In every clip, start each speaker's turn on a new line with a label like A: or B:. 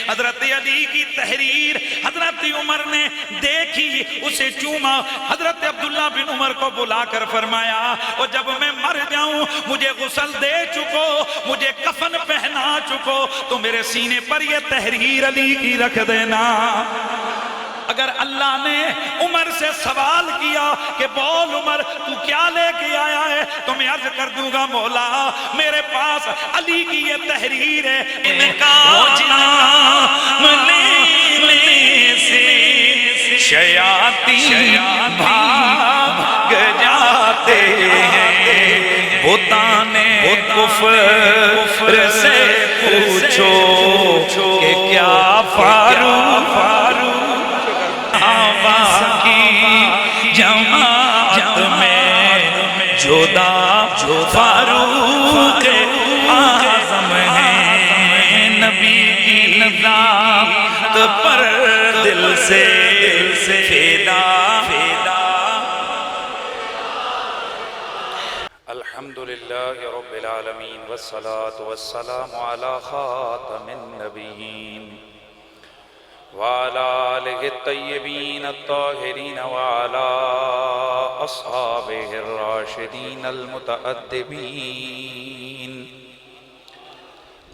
A: حضرت علی کی تحریر حضرت عمر نے دیکھی، اسے چوما۔ حضرت عبداللہ بن عمر کو بلا کر فرمایا اور جب میں مر جاؤں مجھے غسل دے چکو، مجھے کفن پہنا چکو، تو میرے سینے پر یہ تحریر علی کی رکھ دینا۔ اگر اللہ نے عمر سے سوال کیا کہ بول عمر تو کیا لے کے آیا ہے، تو میں عرض کر دوں گا مولا میرے پاس علی کی یہ تحریر ہے۔ ان کا نام لینے سے شیاطین بھاگ جاتے ہیں، بتانے کفر سے پوچھو کہ کیا فاروق کی جماعت میں جدا فاروق اعظم ہے، نبی کی ذات پر دل سے فدا۔ الحمدللہ رب العالمین والصلاة والسلام علی خاتم النبیین وعلى آلہ الطیبین الطاہرین وعلى اصحابہ الراشدین المتأدبین۔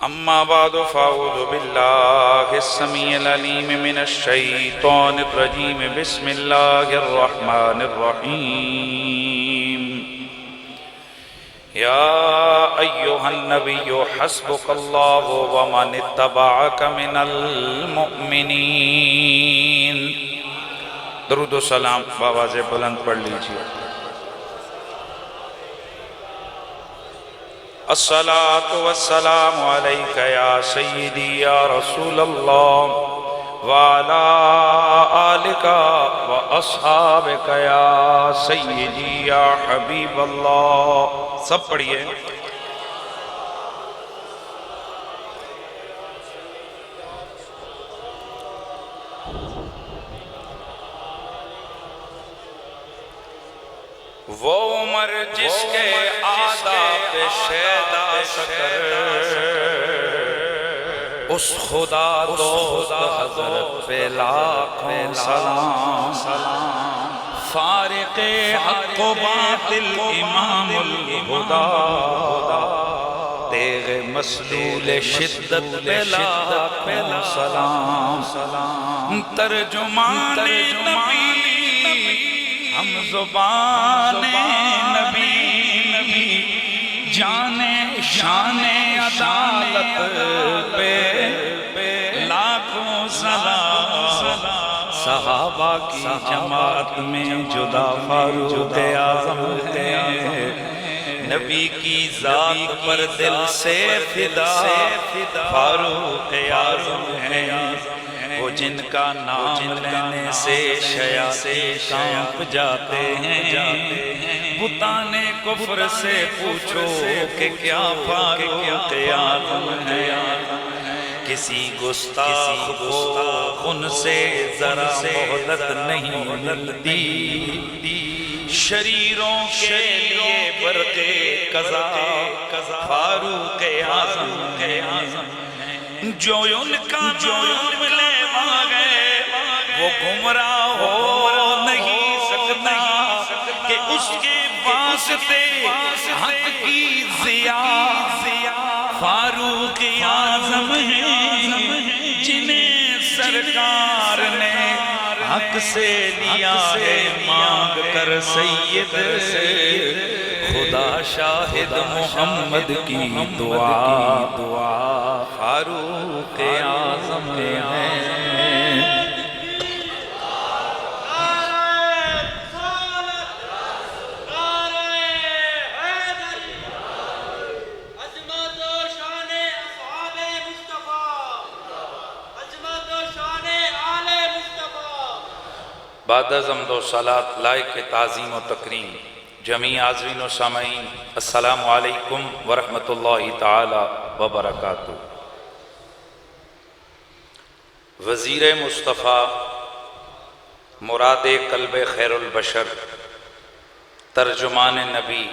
A: اما بعد فاعوذ باللہ السمیع العلیم من الشیطان الرجیم، بسم اللہ الرحمن الرحیم۔ یا ایہا النبی حسبک اللہ ومن اتبعک من المؤمنین۔ درود و سلام بآواز بلند پڑھ لیجیے۔ الصلاة والسلام علیک یا سیدی یا رسول اللہ وعلی آلک واصحابک یا سیدی یا حبیب اللہ۔ سب پڑھئے۔ وہ عمر جس کے آداب شیدا سکر، اس خدا دوست حضرت پہ لاکھوں سلام۔ فارق حق و باطل امام الہدا، تیغ مسلول شدت پہ لاکھوں سلام۔ ترجمان نبی ہم زبان نبی، جانے شان عدالت پہ لاکھوں سلام۔ صحابہ کی جماعت میں جدا فاروق اعظم ہے، نبی کی ذات پر دل سے فدا فاروق اعظم ہے۔ وہ جن کا نام لینے سے شیاطین کانپ جاتے ہیں، بتانے کفر سے پوچھو کہ کیا فاروق اعظم ہے۔ کسی گستاخ کو ان سے ذرا مہلت نہیں ملتی، شریروں کے لیے برق قضا فاروق اعظم ہے۔ جو ان کا نام لیوا گئے وہ گمراہ ہو نہیں سکتا، کہ اس کے واسطے حق کی ضیا فاروق اعظم ہیں، جنہیں سرکار نے حق سے لیا ہے مانگ کر سید خدا شاہد محمد کی دعا فاروق اعظم ہیں۔ بعد از حمد و صلاۃ لائق تعظیم و تکریم، جمیع عازمین و سامعین السلام علیکم ورحمۃ اللہ تعالی وبرکاتہ۔ وزیر مصطفیٰ، مراد قلب خیر البشر، ترجمان نبی،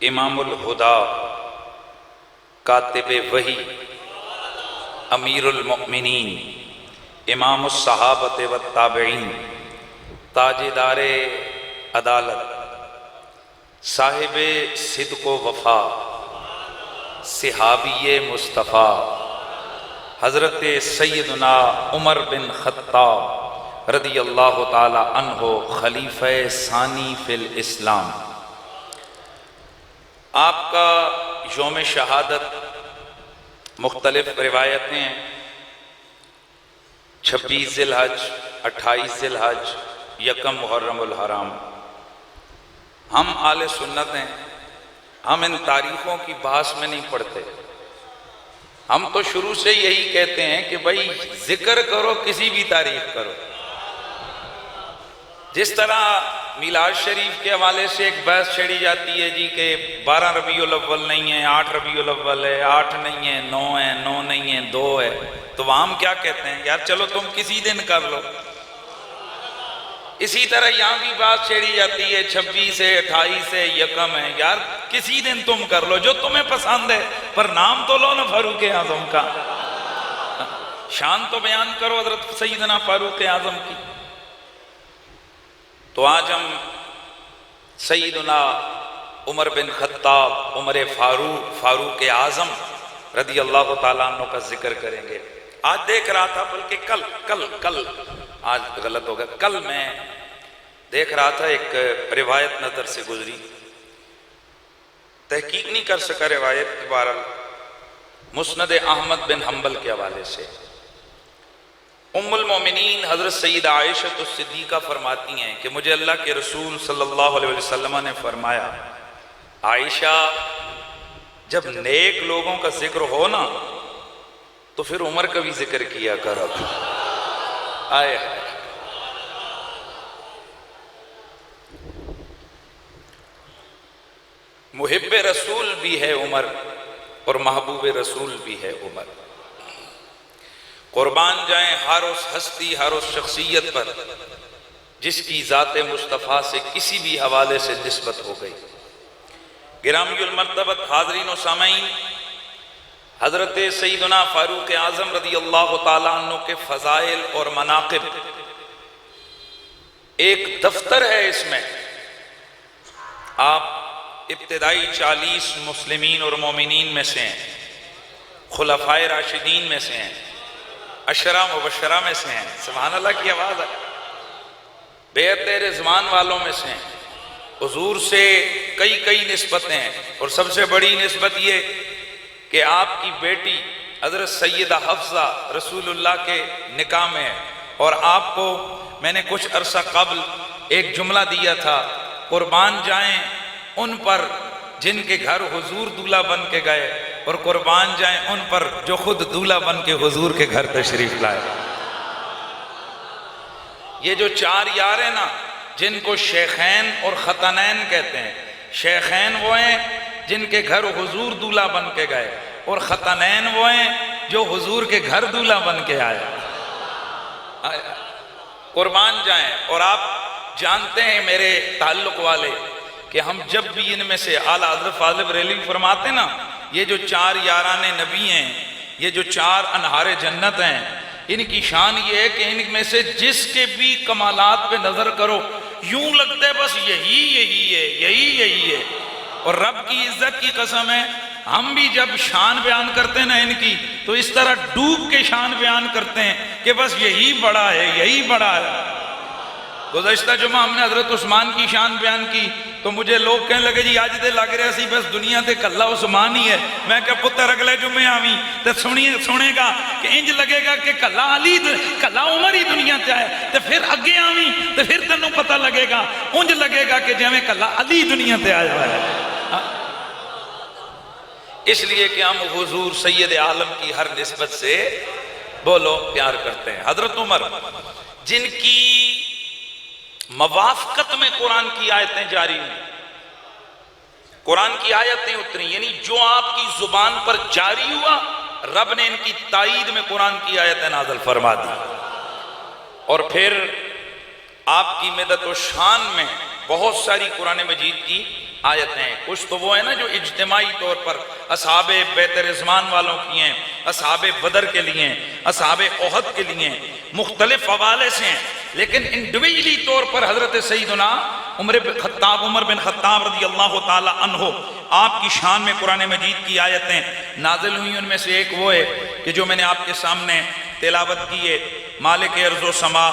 A: امام الہدا، کاتب وحی، امیر المؤمنین امام الصحابۃ والتابعین تاجدار عدالت صاحب صدق و وفا صحابی مصطفیٰ حضرت سیدنا عمر بن خطاب رضی اللہ تعالی عنہ خلیفہ ثانی فی الاسلام، آپ کا یوم شہادت مختلف روایتیں ہیں، 26 ذی الحج، 28 ذی الحج، 1 محرم الحرام۔ ہم اہل سنت ہیں، ہم ان تاریخوں کی بحث میں نہیں پڑھتے، ہم تو شروع سے یہی کہتے ہیں کہ بھائی ذکر کرو، کسی بھی تاریخ کرو۔ جس طرح میلاد شریف کے حوالے سے ایک بحث چھیڑی جاتی ہے جی کہ 12 ربیع الاول نہیں ہے، 8 ربیع الاول ہے، 8 نہیں ہے، 9 ہے، 9 نہیں ہے، 2 ہے، تو وہ ہم کیا کہتے ہیں؟ یار چلو تم کسی دن کر لو۔ اسی طرح یہاں بھی بات چھیڑی جاتی ہے 26 ہے، 28 ہے، 1 ہے، یار کسی دن تم کر لو جو تمہیں پسند ہے، پر نام تو لو نا فاروق اعظم کا، شان تو بیان کرو حضرت سیدنا فاروق اعظم کی۔ تو آج ہم سیدنا عمر بن خطاب، عمر فاروق اعظم رضی اللہ تعالیٰ عنہ کا ذکر کریں گے۔ آج دیکھ رہا تھا، بلکہ کل آج غلط ہوگا، کل میں دیکھ رہا تھا ایک روایت نظر سے گزری، تحقیق نہیں کر سکا روایت کی، بہرحال مسند احمد بن حنبل کے حوالے سے ام المومنین حضرت سیدہ عائشہ الصدیقہ فرماتی ہیں کہ مجھے اللہ کے رسول صلی اللہ علیہ وسلم نے فرمایا، عائشہ جب نیک لوگوں کا ذکر ہو نا تو پھر عمر کا بھی ذکر کیا کرو۔ آئے محب رسول بھی ہے عمر اور محبوب رسول بھی ہے عمر۔ قربان جائیں ہر اس ہستی، ہر اس شخصیت پر جس کی ذات مصطفیٰ سے کسی بھی حوالے سے نسبت ہو گئی۔ گرامی المرتبت حاضرین و سامعین، حضرت سیدنا فاروق اعظم رضی اللہ تعالیٰ عنہ کے فضائل اور مناقب ایک دفتر ہے، اس میں آپ ابتدائی 40 مسلمین اور مومنین میں سے ہیں، خلفائے راشدین میں سے ہیں، 10 مبشرہ میں سے ہیں، سبحان اللہ کی آواز ہے، بیعت رضوان والوں میں سے ہیں، حضور سے کئی نسبتیں ہیں، اور سب سے بڑی نسبت یہ کہ آپ کی بیٹی حضرت سیدہ حفصہ رسول اللہ کے نکاح میں ہے، اور آپ کو میں نے کچھ عرصہ قبل ایک جملہ دیا تھا، قربان جائیں ان پر جن کے گھر حضور دولہا بن کے گئے، اور قربان جائیں ان پر جو خود دولہا بن کے حضور کے گھر تشریف لائے۔ یہ جو 4 یار ہیں نا، جن کو شیخین اور ختنین کہتے ہیں، شیخین وہ ہیں جن کے گھر حضور دولہا بن کے گئے، اور ختنین وہ ہیں جو حضور کے گھر دولہا بن کے آئے۔ قربان جائیں، اور آپ جانتے ہیں میرے تعلق والے کہ ہم جب بھی ان میں سے اعلیٰ حضرت فاضل بریلوی فرماتے نا، یہ جو 4 یاران نبی ہیں، یہ جو 4 انہار جنت ہیں، ان کی شان یہ ہے کہ ان میں سے جس کے بھی کمالات پہ نظر کرو یوں لگتا ہے بس یہی ہے، اور رب کی عزت کی قسم ہے ہم بھی جب شان بیان کرتے ہیں نا ان کی، تو اس طرح ڈوب کے شان بیان کرتے ہیں کہ بس یہی بڑا ہے۔ گزشتہ جمعہ ہم نے حضرت عثمان کی شان بیان کی، تو مجھے لوگ کہنے لگے جی آج دے لگ رہا سی بس دنیا تے کلا عثمان ہی ہے۔ میں کہ پتر اگلے جمعے آویں تے سنے گا کہ انج لگے گا کہ کلا عمر ہی دنیا تے آئے، تے پھر اگے آویں تے پھر تینوں پتہ لگے گا، انج لگے گا کہ جویں کلا علی دنیا تے آیا ہوا ہے۔ اس لیے کہ ہم حضور سید عالم کی ہر نسبت سے بولو پیار کرتے ہیں۔ حضرت عمر جن کی موافقت میں قرآن کی آیتیں جاری ہوئی، قرآن کی آیتیں اتری، یعنی جو آپ کی زبان پر جاری ہوا رب نے ان کی تائید میں قرآن کی آیتیں نازل فرما دی، اور پھر آپ کی مدد و شان میں بہت ساری قرآن مجید کی آیتیں ہیں. کچھ تو وہ ہیں نا جو اجتماعی طور پر اصحاب بیت رضوان والوں کی ہیں، اصحاب بدر کے لیے ہیں، اصحاب احد کے لیے ہیں، مختلف حوالے سے ہیں. لیکن انڈیویجلی طور پر حضرت سیدنا عمر بن خطاب رضی اللہ تعالی عنہ آپ کی شان میں قرآن مجید کی آیتیں نازل ہوئی. ان میں سے ایک وہ ہے کہ جو میں نے آپ کے سامنے تلاوت کی ہے. مالک ارض و سما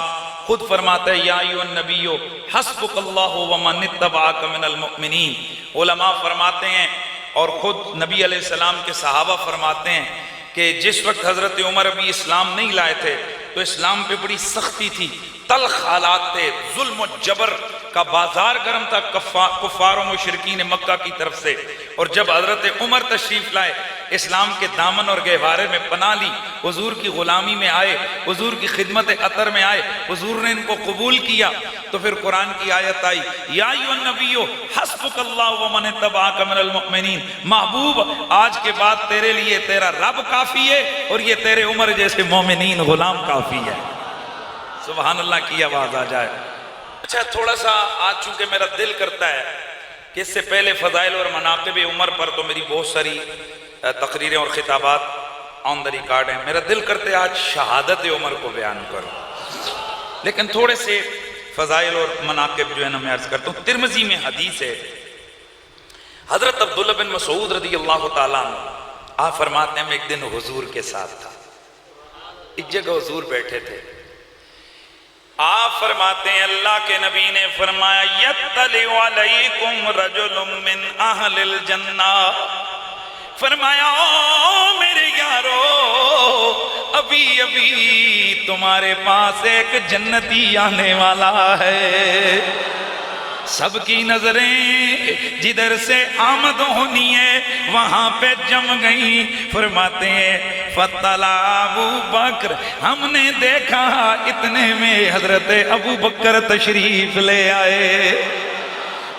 A: خود فرماتا ہے یا ایھا النبی حسبک اللہ ومن اتبعک من المؤمنین. علماء فرماتے ہیں اور خود نبی علیہ السلام کے صحابہ فرماتے ہیں کہ جس وقت حضرت عمر ابھی اسلام نہیں لائے تھے تو اسلام پہ بڑی سختی تھی، تلخ حالات تھے، ظلم و جبر کا بازار گرم تھا کفار و مشرکین مکہ کی طرف سے. اور جب حضرت عمر تشریف لائے، اسلام کے دامن اور گہوارے میں پناہ لی، حضور کی غلامی میں آئے، حضور کی خدمت عطر میں آئے، حضور نے ان کو قبول کیا، تو پھر قرآن کی آیت آئی یا ایھا النبی حسبک اللہ ومن اتبعک من المؤمنین. محبوب آج کے بعد تیرے لیے تیرا رب کافی ہے اور یہ تیرے عمر جیسے مومنین غلام کافی ہے. سبحان اللہ کی آواز آ جائے. اچھا تھوڑا سا آج چونکہ میرا دل کرتا ہے کہ اس سے پہلے فضائل اور مناقب عمر پر تو میری بہت ساری تقریریں اور خطابات آن دا ریکارڈ ہیں، میرا دل کرتے آج شہادت عمر کو بیان کروں، لیکن تھوڑے سے فضائل اور مناقب جو ہے نا میں عرض کرتا ہوں. ترمذی میں حدیث ہے، حضرت عبداللہ بن مسعود رضی اللہ تعالیٰ عنہ آپ فرماتے ہیں میں ایک دن حضور کے ساتھ تھا، ایک جگہ حضور بیٹھے تھے. آپ فرماتے ہیں اللہ کے نبی نے فرمایا یطلع علیکم رجل من اہل الجنہ. فرمایا او میرے یارو ابھی ابھی تمہارے پاس ایک جنتی آنے والا ہے. سب کی نظریں جدھر سے آمد ہونی ہے وہاں پہ جم گئی. فرماتے ہیں فطلع ابو بکر، ہم نے دیکھا اتنے میں حضرت ابو بکر تشریف لے آئے.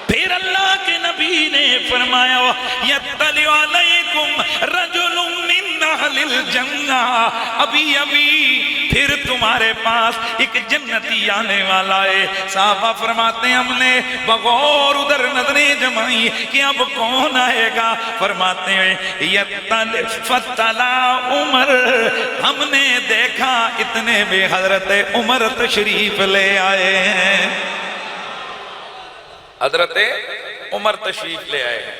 A: پھر اللہ کے نبی نے فرمایا یطلع علیکم رجل من اہل الجنہ، ابھی ابھی پھر تمہارے پاس ایک جنتی آنے والا ہے. صحابہ فرماتے ہیں ہم نے بغور ادھر نظریں جمائی کہ اب کون آئے گا. فرماتے ہیں فطلع عمر، ہم نے دیکھا اتنے میں حضرت عمر تشریف لے آئے ہیں. حضرت عمر تشریف لے آئے ہیں.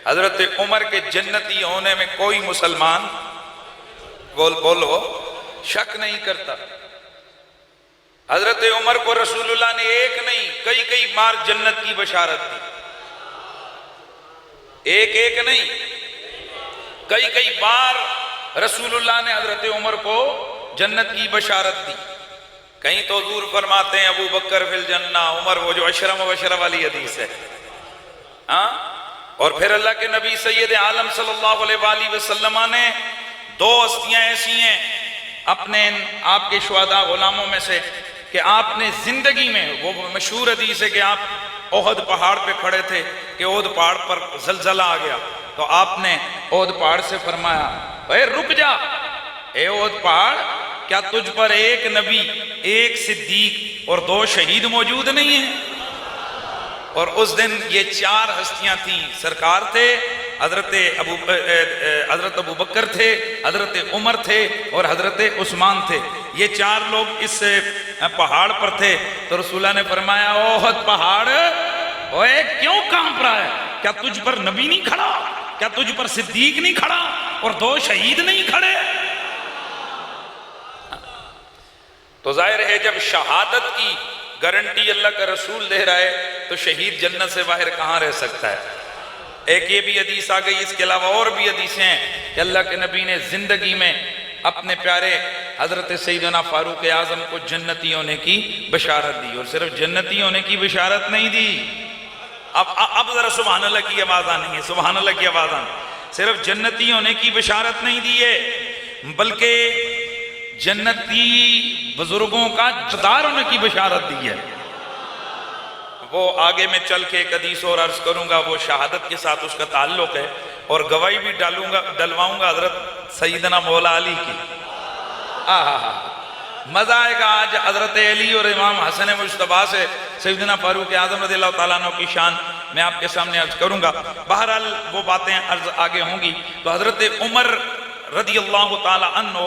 A: حضرت عمر کے جنتی ہونے میں کوئی مسلمان بولو شک نہیں کرتا. حضرت عمر کو رسول اللہ نے ایک نہیں کئی بار جنت کی بشارت دی. ایک نہیں کئی بار رسول اللہ نے حضرت عمر کو جنت کی بشارت دی. کہیں تو حضور فرماتے ہیں ابو بکر فی الجنہ، عمر وہ جو عشرہ مبشرہ والی حدیث ہے. اور پھر اللہ کے نبی سید عالم صلی اللہ علیہ وآلہ وسلم نے دو ہستیاں ایسی ہیں اپنے آپ کے شہداء غلاموں میں سے کہ آپ نے زندگی میں، وہ مشہور حدیث ہے کہ آپ احد پہاڑ پہ کھڑے تھے کہ احد پہاڑ پر زلزلہ آ گیا تو آپ نے احد پہاڑ سے فرمایا اے رک جا اے احد پہاڑ، کیا تجھ پر ایک نبی، ایک صدیق اور دو شہید موجود نہیں ہیں؟ اور اس دن یہ چار ہستیاں تھیں. سرکار تھے، حضرت ابو بکر تھے، حضرت عمر تھے اور حضرت عثمان تھے. یہ چار لوگ اس پہاڑ پر تھے. تو رسول اللہ نے فرمایا احد پہاڑ اوے کیوں کانپ رہا ہے؟ کیا تجھ پر نبی نہیں کھڑا؟ کیا تجھ پر صدیق نہیں کھڑا اور دو شہید نہیں کھڑے؟ تو ظاہر ہے جب شہادت کی گارنٹی اللہ کا رسول دے رہا ہے تو شہید جنت سے باہر کہاں رہ سکتا ہے؟ ایک یہ بھی حدیث آ گئی، اس کے علاوہ اور بھی حدیثیں ہیں کہ اللہ کے نبی نے زندگی میں اپنے پیارے حضرت سیدنا فاروق اعظم کو جنتی ہونے کی بشارت دی. اور صرف جنتی ہونے کی بشارت نہیں دی، اب ذرا سبحان اللہ کی آواز آنی ہے، سبحان اللہ کی آواز آنی. صرف جنتی ہونے کی بشارت نہیں دی ہے بلکہ جنتی بزرگوں کا جدار ہونے کی بشارت دی ہے. وہ آگے میں چل کے ایک حدیث اور عرض کروں گا، وہ شہادت کے ساتھ اس کا تعلق ہے اور گواہی بھی ڈلواؤں گا حضرت سیدنا مولا علی کی. مزہ آئے گا آج حضرت علی اور امام حسن مجتبیٰ سے سیدنا فاروق اعظم رضی اللہ تعالیٰ عنہ کی شان میں آپ کے سامنے عرض کروں گا. بہرحال وہ باتیں عرض آگے ہوں گی. تو حضرت عمر رضی اللہ تعالیٰ عنہ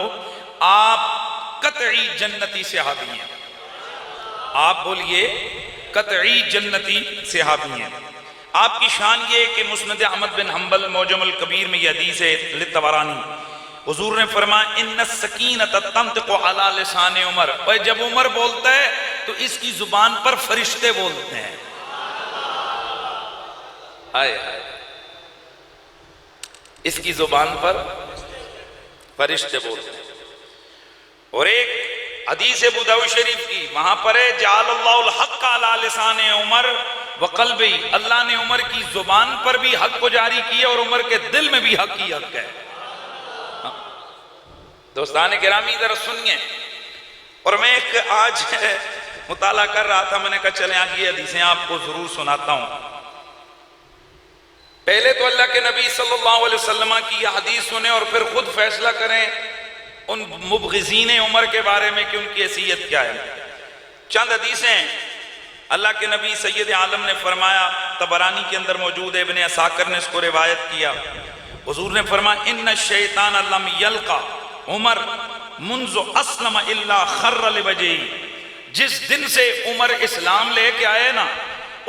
A: آپ قطعی جنتی صحابی ہیں. آپ بولیے قطعی جنتی صحابی ہیں. آپ کی شان یہ کہ مسند احمد بن حنبل معجم الکبیر میں یہ حدیث ہے للطبرانی، حضور نے فرمایا ان السکینۃ تنطق علی لسان عمر. اور جب عمر بولتا ہے تو اس کی زبان پر فرشتے بولتے ہیں. ہائے ہائے، اس کی زبان پر فرشتے بولتے ہیں. اور ایک حدیث ابو داؤد شریف کی وہاں پر ہے جعل اللہ الحق علی لسان عمر وقلبی، اللہ نے عمر کی زبان پر بھی حق کو جاری کیا اور عمر کے دل میں بھی حق ہی حق ہے. دوستان گرامی ذرا سنیے. اور میں ایک آج مطالعہ کر رہا تھا، میں نے کہا چلیں آج یہ حدیثیں آپ کو ضرور سناتا ہوں. پہلے تو اللہ کے نبی صلی اللہ علیہ وسلم کی یہ حدیث سنیں اور پھر خود فیصلہ کریں ان مبغضین عمر کے بارے میں کہ ان کی حیثیت کیا ہے. چند حدیثیں اللہ کے نبی سید عالم نے فرمایا، طبرانی کے اندر موجود ہے، ابن عساکر نے اس کو روایت کیا. حضور نے فرمایا ان الشیطان لم یلقا عمر منذ اسلم الا خر لوجہی. جس دن سے عمر اسلام لے کے آئے نا،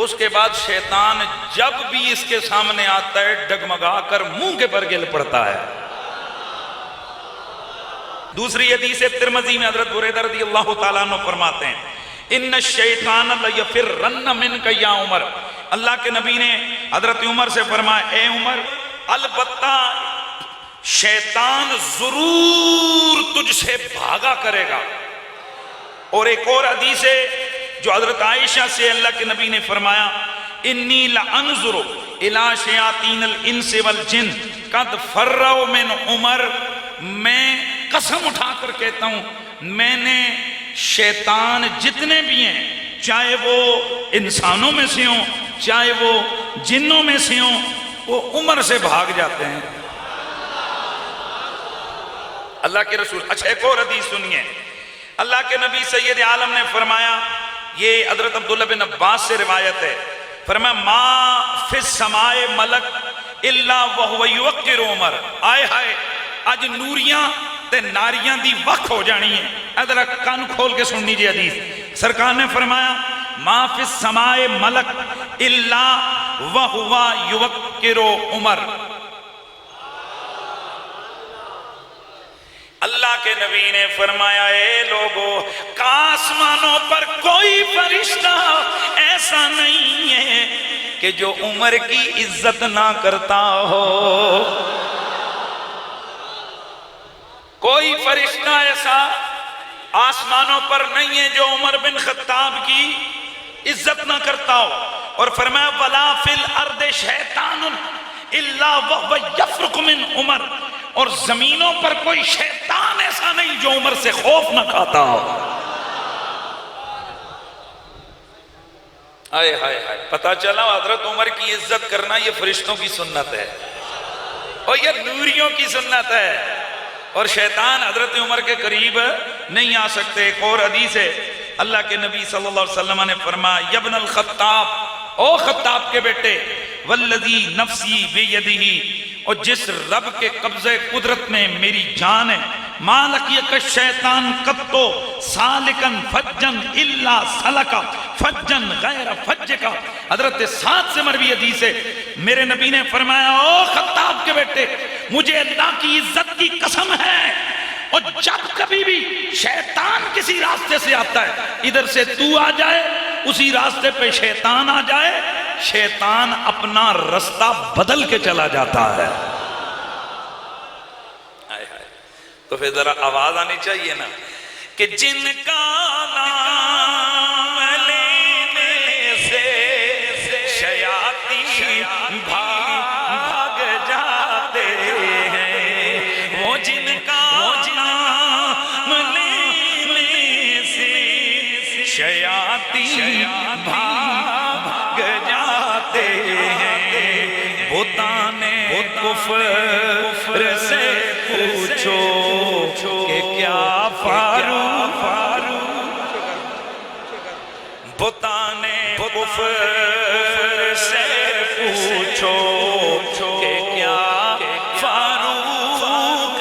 A: اس کے بعد شیطان جب بھی اس کے سامنے آتا ہے ڈگمگا کر منہ کے پر گر پڑتا ہے. دوسری حدیث ترمذی میں حضرت بریدہ رضی اللہ تعالیٰ عنہ فرماتے ہیں ان الشیطان لیفرن منک یا عمر. اللہ کے نبی نے حضرت عمر سے فرمایا اے عمر، البتہ شیطان ضرور تجھ سے بھاگا کرے گا. اور ایک اور حدیث ہے جو حضرت عائشہ سے اللہ کے نبی نے فرمایا انی لانظر الی شیاطین الانس والجن قد فروا من عمر. میں قسم اٹھا کر کہتا ہوں میں نے شیطان جتنے بھی ہیں، چاہے وہ انسانوں میں سے ہوں چاہے وہ جنوں میں سے ہوں، وہ عمر سے بھاگ جاتے ہیں. اللہ کے رسول. اچھا ایک اور حدیث سنیے. اللہ کے نبی سید عالم نے فرمایا، یہ حضرت عبداللہ بن عباس سے روایت ہے، فرمایا ما فی السماء ملک الا وہو یوقر عمر. آئے ہائے اج نوریاں تے ناریاں دی وقت ہو جانی ہے. ادھر کان کھول کے سننی جی حدیث. سرکار نے فرمایا ما فی السماء ملک الا وہو یوقر عمر. اللہ کے نبی نے فرمایا اے لوگو، آسمانوں پر کوئی فرشتہ ایسا نہیں ہے کہ جو عمر کی عزت نہ کرتا ہو. کوئی فرشتہ ایسا آسمانوں پر نہیں ہے جو عمر بن خطاب کی عزت نہ کرتا ہو. اور فرمایا وَلَا فِي الْأَرْضِ شَيْطَانٌ إِلَّا وَهُوَ يَفْرُقُ مِنْ عُمَرٍ. اور زمینوں پر کوئی شیطان ایسا نہیں جو عمر سے خوف نہ کھاتا ہو. آئے ہائے ہائے، پتہ چلا حضرت عمر کی عزت کرنا یہ فرشتوں کی سنت ہے اور یہ نوریوں کی سنت ہے، اور شیطان حضرت عمر کے قریب نہیں آ سکتے. ایک اور حدیث ہے، اللہ کے نبی صلی اللہ علیہ وسلم نے فرمایا یا ابن الخطاب، او خطاب کے بیٹے، والذی نفسی بیدہ، اور جس رب کے قبضہ قدرت میں میری جان ہے، ما لقیک الشیطان قط سالکن فجن الا سلک فجن غیر فجک. حضرت سعد سے مروی حدیث ہے، میرے نبی نے فرمایا او خطاب کے بیٹے، مجھے اللہ کی عزت کی قسم ہے، اور جب کبھی بھی شیطان کسی راستے سے آتا ہے، ادھر سے تو آ جائے اسی راستے پہ شیطان آ جائے، شیطان اپنا رستہ بدل کے چلا جاتا ہے. تو پھر ذرا آواز آنی چاہیے نا کہ جن کا نام لینے سے شیاطین بھاگ جاتے ہیں، وہ جن کا نام لینے سے شیاطین بھاگ جاتے ہیں. بتانے کفر سے پوچھو کہ کیا فاروق کفر سے پوچھو کہ کیا فاروق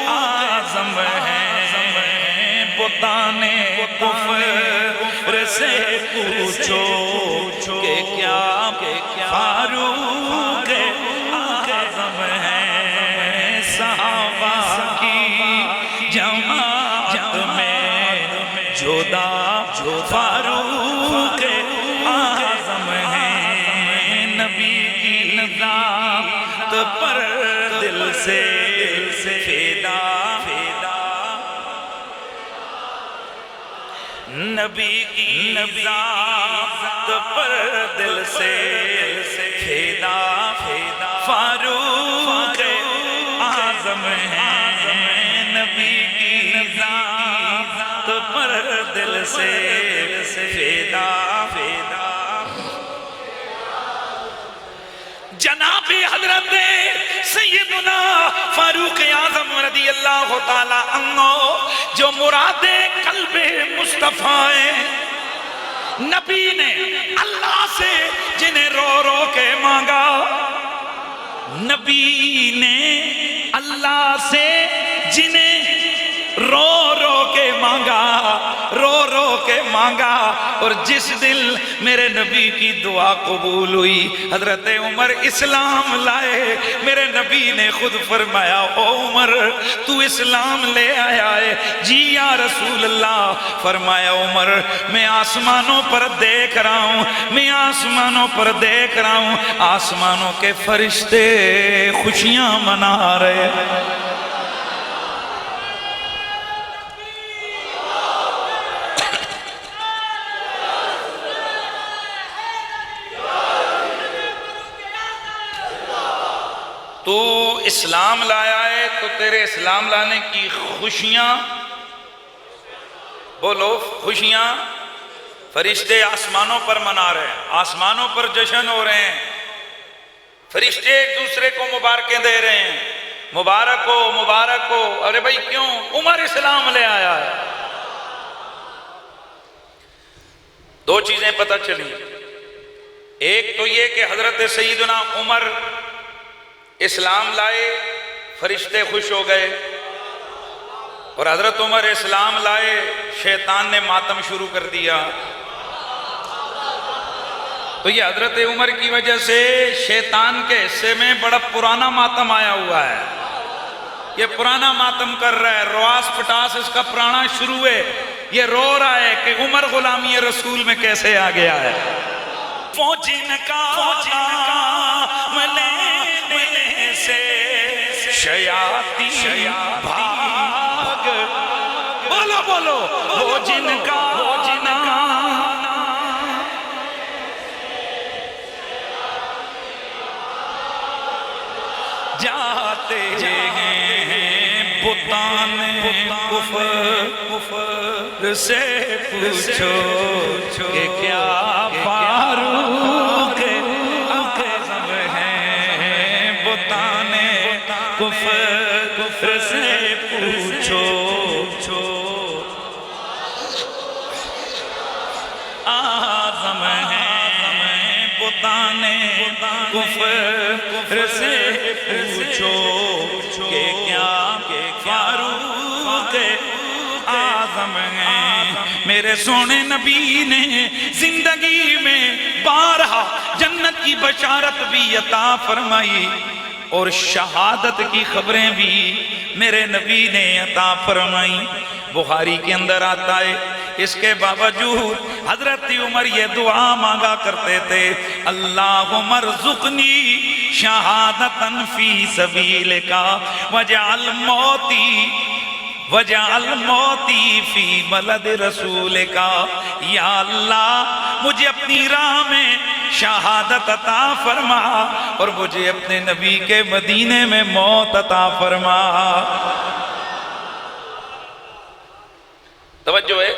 A: اعظم ہیں، بتان کفر سے پوچھو کہ کیا فاروق اعظم ہیں، صحابہ کی جماعت میں جدا فاروق اعظم ہیں، نبی کی ذات پر دل سے فدا، نبی کی ذات پر دل سے فدا، فاروق اعظم ہیں، نبی کی ذات پر دل سے فدا، جناب حضرت سیدنا فاروق اعظم رضی اللہ تعالی عنہ جو مراد قلب مصطفیٰ ہیں، نبی نے اللہ سے جنہیں رو رو کے مانگا، نبی نے اللہ سے جنہیں رو رو کے مانگا، رو رو کے مانگا، اور جس دل میرے نبی کی دعا قبول ہوئی، حضرت عمر اسلام لائے، میرے نبی نے خود فرمایا او عمر تو اسلام لے آیا ہے؟ جی یا رسول اللہ۔ فرمایا عمر میں آسمانوں پر دیکھ رہا ہوں، میں آسمانوں پر دیکھ رہا ہوں، آسمانوں کے فرشتے خوشیاں منا رہے ہیں۔ تو اسلام لایا ہے تو تیرے اسلام لانے کی خوشیاں، بولو خوشیاں، فرشتے آسمانوں پر منا رہے ہیں، آسمانوں پر جشن ہو رہے ہیں، فرشتے ایک دوسرے کو مبارکیں دے رہے ہیں، مبارک ہو مبارک ہو۔ ارے بھائی کیوں؟ عمر اسلام لے آیا ہے۔ دو چیزیں پتہ چلی، ایک تو یہ کہ حضرت سیدنا عمر اسلام لائے، فرشتے خوش ہو گئے، اور حضرت عمر اسلام لائے، شیطان نے ماتم شروع کر دیا۔ تو یہ حضرت عمر کی وجہ سے شیطان کے حصے میں بڑا پرانا ماتم آیا ہوا ہے، یہ پرانا ماتم کر رہا ہے، رواس پٹاس اس کا پرانا شروع ہے، یہ رو رہا ہے کہ عمر غلامی رسول میں کیسے آ گیا ہے۔ وہ جن کا ملے سے شیاطین بھاگ، بولو بولو، وہ جن کا جاتے ہیں بتان کفر سے پوچھو کہ کیا فاروق اعظم ہیں، بتان کفر سے پوچھو اعظم ہیں، بتان کفر سے پوچھو کہ کیا فاروق اعظم ہیں۔ میرے سونے نبی نے زندگی میں بارہا جنت کی بشارت بھی عطا فرمائی اور شہادت کی خبریں بھی میرے نبی نے عطا فرمائی۔ بخاری کے اندر آتا ہے، اس کے باوجود حضرت عمر یہ دعا مانگا کرتے تھے، اللہم ارزقنی شہادتاً فی سبیلک وجعل موتی فی بلد رسولک۔ یا اللہ مجھے اپنی راہ میں شہادت عطا فرما اور مجھے اپنے نبی کے مدینے میں موت عطا فرما۔ توجہ ہے،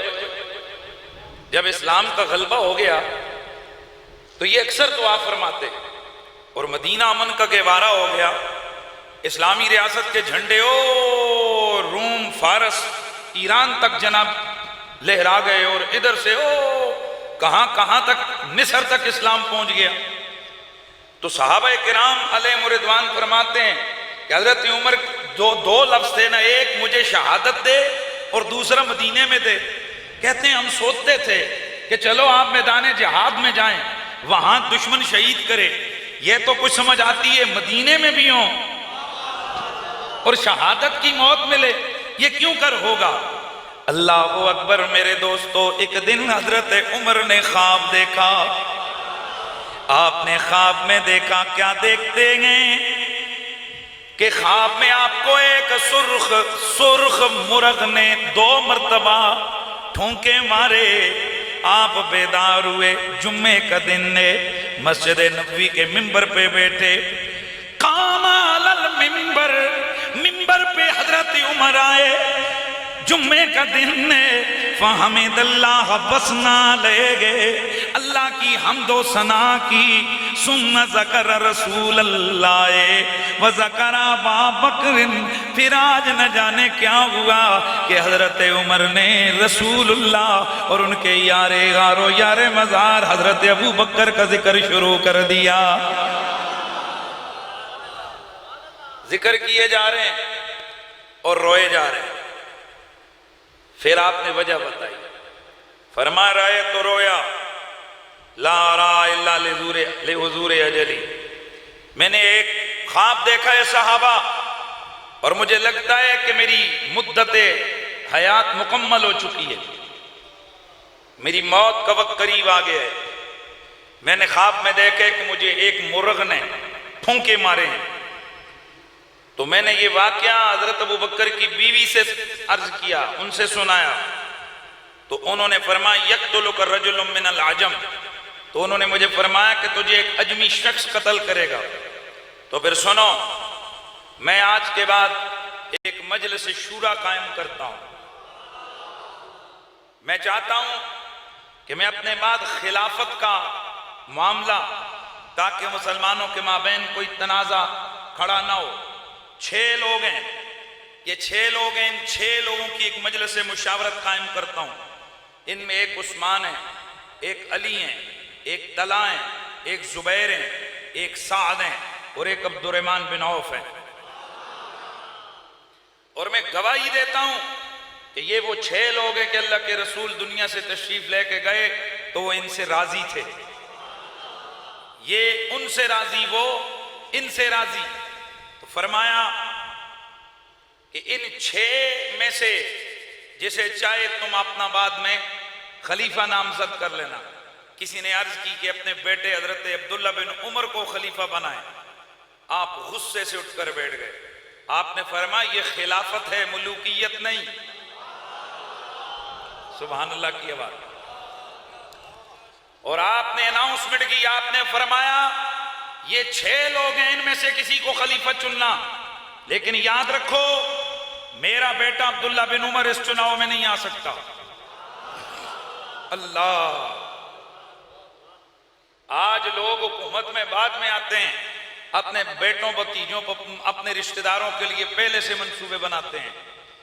A: جب اسلام کا غلبہ ہو گیا تو یہ اکثر دعا فرماتے، اور مدینہ امن کا گہوارہ ہو گیا، اسلامی ریاست کے جھنڈے روم، فارس، ایران تک جناب لہرا گئے، اور ادھر سے کہاں کہاں تک، مصر تک اسلام پہنچ گیا۔ تو صحابہ کرام علیہ رضوان فرماتے ہیں کہ حضرت عمر دو لفظ تھے نا، ایک مجھے شہادت دے اور دوسرا مدینے میں دے۔ کہتے ہیں ہم سوچتے تھے کہ چلو آپ میدان جہاد میں جائیں، وہاں دشمن شہید کرے، یہ تو کچھ سمجھ آتی ہے، مدینے میں بھی ہوں اور شہادت کی موت ملے، یہ کیوں کر ہوگا؟ اللہ اکبر میرے دوستو، ایک دن حضرت عمر نے خواب دیکھا۔ آپ نے خواب میں دیکھا، کیا دیکھتے ہیں کہ خواب میں آپ کو ایک سرخ مرغ نے 2 مرتبہ ٹھونکے مارے۔ آپ بیدار ہوئے، جمعے کا دن نے، مسجد نبوی کے ممبر پہ بیٹھے، قام علی المنبر، ممبر پہ حضرت عمر آئے، جمعے کا دن نے، فحمد اللہ وثنا لے گئے، اللہ کی حمد و ثنا کی، ثم ذکر رسول اللہ وذکر ابا بکر، پھر آج نہ جانے کیا ہوا کہ حضرت عمر نے رسول اللہ اور ان کے یار غار و یار مزار حضرت ابو بکر کا ذکر شروع کر دیا۔ ذکر کیے جا رہے ہیں اور روئے جا رہے ہیں۔ پھر آپ نے وجہ بتائی، فرما رہے تو رویا، لا را الا لحضور اجلی، میں نے ایک خواب دیکھا ہے صحابہ، اور مجھے لگتا ہے کہ میری مدت حیات مکمل ہو چکی ہے، میری موت کا وقت قریب آ گیا ہے۔ میں نے خواب میں دیکھا کہ مجھے ایک مرغ نے پھونکے مارے ہیں۔ تو میں نے یہ واقعہ حضرت ابو بکر کی بیوی سے عرض کیا، ان سے سنایا، تو انہوں نے فرمایا یقتلک رجل من العجم، تو انہوں نے مجھے فرمایا کہ تجھے ایک اجمی شخص قتل کرے گا۔ تو پھر سنو، میں آج کے بعد ایک مجلس شورا قائم کرتا ہوں، میں چاہتا ہوں کہ میں اپنے بعد خلافت کا معاملہ، تاکہ مسلمانوں کے مابین کوئی تنازع کھڑا نہ ہو، 6 لوگ ہیں، یہ 6 لوگ ہیں، ان 6 لوگوں کی ایک مجلس مشاورت قائم کرتا ہوں۔ ان میں ایک عثمان ہے، ایک علی ہیں، ایک طلحہ ہیں، ایک زبیر ہیں، ایک سعد ہیں، اور ایک عبد الرحمن بن عوف ہیں۔ اور میں گواہی دیتا ہوں کہ یہ وہ 6 لوگ ہیں کہ اللہ کے رسول دنیا سے تشریف لے کے گئے تو وہ ان سے راضی تھے، یہ ان سے راضی، وہ ان سے راضی۔ تو فرمایا کہ ان 6 میں سے جسے چاہے تم اپنا بعد میں خلیفہ نامزد کر لینا۔ کسی نے عرض کی کہ اپنے بیٹے حضرت عبداللہ بن عمر کو خلیفہ بنائیں۔ آپ غصے سے اٹھ کر بیٹھ گئے۔ آپ نے فرمایا یہ خلافت ہے، ملوکیت نہیں۔ سبحان اللہ کی آواز۔ اور آپ نے اناؤنسمنٹ کی، آپ نے فرمایا یہ 6 لوگ ہیں، ان میں سے کسی کو خلیفہ چننا، لیکن یاد رکھو میرا بیٹا عبداللہ بن عمر اس چناؤ میں نہیں آ سکتا۔ اللہ، آج لوگ حکومت میں بعد میں آتے ہیں، اپنے بیٹوں بھتیجوں اپنے رشتہ داروں کے لیے پہلے سے منصوبے بناتے ہیں